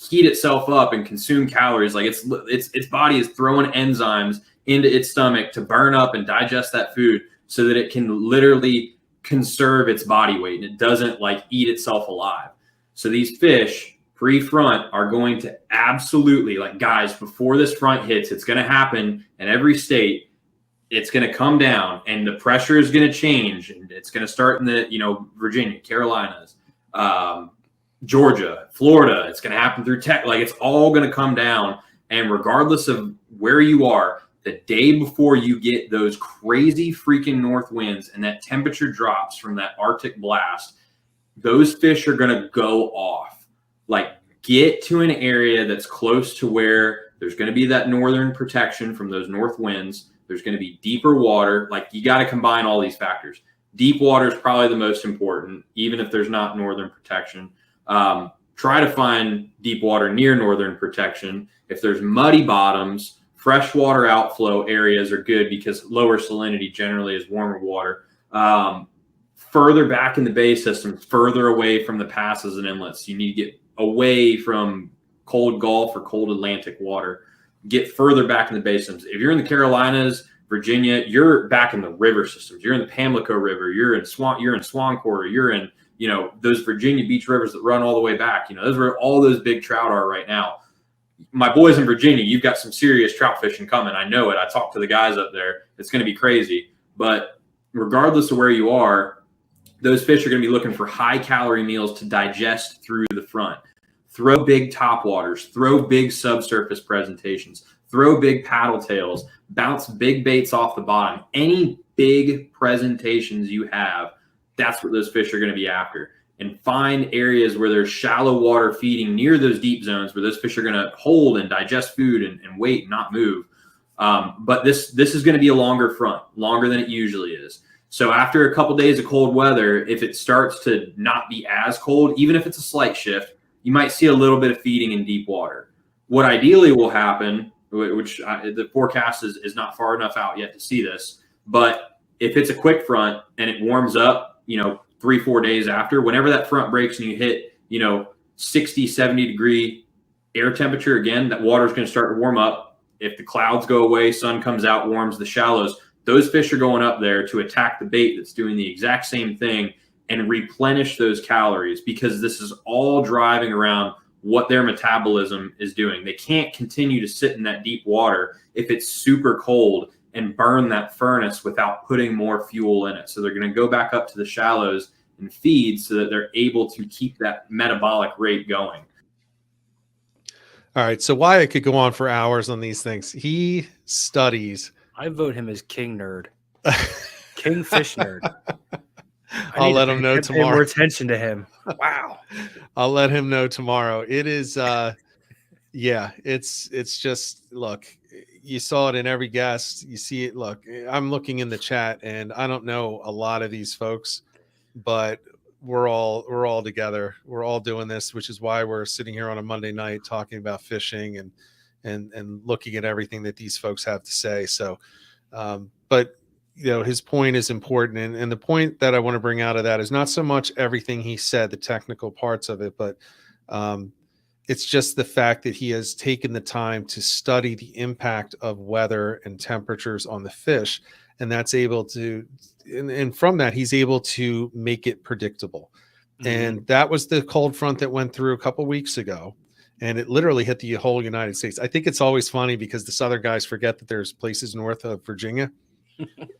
heat itself up and consume calories. Like its body is throwing enzymes into its stomach to burn up and digest that food so that it can literally conserve its body weight and it doesn't like eat itself alive. So these fish pre-front are going to absolutely, like, guys, before this front hits, it's going to happen in every state. It's going to come down and the pressure is going to change, and it's going to start in the, Virginia, Carolinas, Georgia, Florida. It's going to happen through tech. Like, it's all going to come down. And regardless of where you are, the day before you get those crazy freaking north winds and that temperature drops from that Arctic blast, those fish are going to go off. Like, get to an area that's close to where there's going to be that northern protection from those north winds. There's going to be deeper water. Like, you got to combine all these factors. Deep water is probably the most important, even if there's not northern protection. Try to find deep water near northern protection. If there's muddy bottoms, freshwater outflow areas are good because lower salinity generally is warmer water. Further back in the bay system, further away from the passes and inlets. You need to get away from cold Gulf or cold Atlantic water. Get further back in the bay systems. If you're in the Carolinas, Virginia, you're back in the river systems. You're in the Pamlico River. You're in Swan Quarter. You're in, those Virginia beach rivers that run all the way back. Those where all those big trout are right now. My boys in Virginia, you've got some serious trout fishing coming. I know it. I talked to the guys up there. It's going to be crazy. But regardless of where you are, those fish are going to be looking for high calorie meals to digest through the front. Throw big top waters, throw big subsurface presentations, throw big paddle tails, bounce big baits off the bottom. Any big presentations you have, that's what those fish are going to be after. And find areas where there's shallow water feeding near those deep zones where those fish are going to hold and digest food and wait and not move. But this is going to be a longer front, longer than it usually is. So after a couple days of cold weather, if it starts to not be as cold, even if it's a slight shift, you might see a little bit of feeding in deep water. What ideally will happen, which the forecast is not far enough out yet to see this, but if it's a quick front and it warms up, 3-4 days after, whenever that front breaks and you hit, 60, 70 degree air temperature again, that water is going to start to warm up. If the clouds go away, sun comes out, warms the shallows, those fish are going up there to attack the bait that's doing the exact same thing and replenish those calories, because this is all driving around what their metabolism is doing. They can't continue to sit in that deep water if it's super cold and burn that furnace without putting more fuel in it. So they're going to go back up to the shallows and feed so that they're able to keep that metabolic rate going. All right. So Wyatt could go on for hours on these things. He studies. I vote him as king nerd. King fish nerd. I'll let him know tomorrow. Pay more attention to him. Wow. I'll let him know tomorrow. It is, it's just, look, you saw it in every guest. You see it. Look, I'm looking in the chat and I don't know a lot of these folks, but we're all together. We're all doing this, which is why we're sitting here on a Monday night talking about fishing and looking at everything that these folks have to say. So, but his point is important. And the point that I want to bring out of that is not so much everything he said, the technical parts of it, but it's just the fact that he has taken the time to study the impact of weather and temperatures on the fish. And that's able to, and from that, he's able to make it predictable. Mm-hmm. And that was the cold front that went through a couple weeks ago. And it literally hit the whole United States. I think it's always funny because the Southern guys forget that there's places north of Virginia.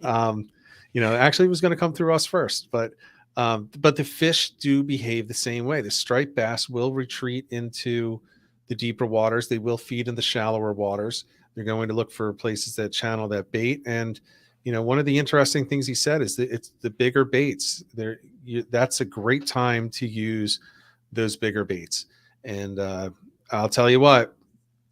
Actually it was going to come through us first, but the fish do behave the same way. The striped bass will retreat into the deeper waters. They will feed in the shallower waters. They're going to look for places that channel that bait. And, one of the interesting things he said is that it's the bigger baits. That's a great time to use those bigger baits. And I'll tell you what,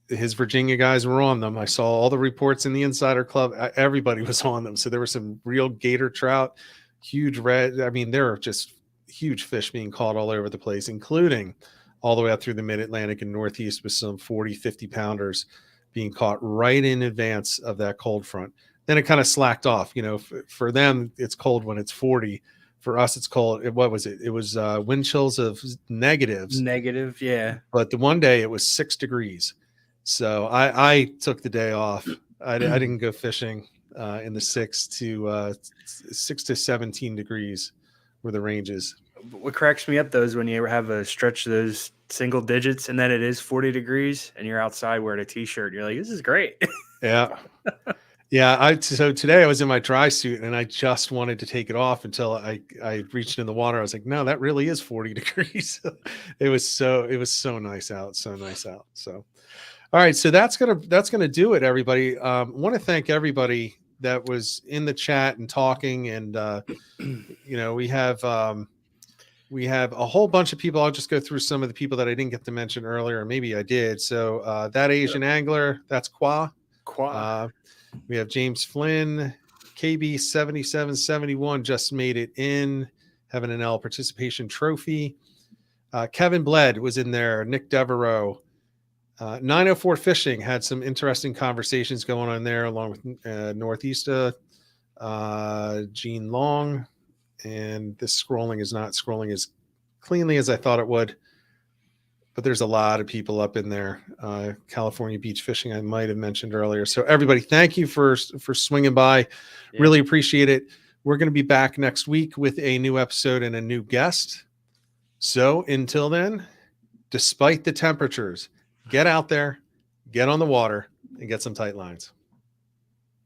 his Virginia guys were on them. I saw all the reports in the Insider Club. Everybody was on them. So there were some real gator trout, huge red. I mean, there are just huge fish being caught all over the place, including all the way up through the mid-Atlantic and Northeast with some 40, 50 pounders being caught right in advance of that cold front. Then it kind of slacked off. For them, it's cold when it's 40. For us, it's cold. What was it? It was wind chills of negatives. Negative, yeah. But the one day it was 6 degrees. So I took the day off. I didn't go fishing in the 6 to 17 degrees were the ranges. What cracks me up though is when you ever have a stretch of those single digits and then it is 40 degrees and you're outside wearing a t-shirt. You're like, this is great. Yeah. Yeah. So today I was in my dry suit and I just wanted to take it off until I reached in the water. I was like, no, that really is 40 degrees. It was so nice out. So. All right, so that's gonna do it, everybody. I want to thank everybody that was in the chat and talking, and we have a whole bunch of people. I'll just go through some of the people that I didn't get to mention earlier, or maybe I did. So that Asian angler, that's Qua. We have James Flynn, KB 7771 just made it in, having an Elle participation trophy. Kevin Bled was in there. Nick Devereaux. 904 Fishing had some interesting conversations going on there, along with Northeasta, Gene Long, and this scrolling is not scrolling as cleanly as I thought it would, but there's a lot of people up in there. California Beach Fishing I might have mentioned earlier. So everybody, thank you for swinging by. Yeah. Really appreciate it. We're going to be back next week with a new episode and a new guest. So until then, despite the temperatures, get out there, get on the water, and get some tight lines.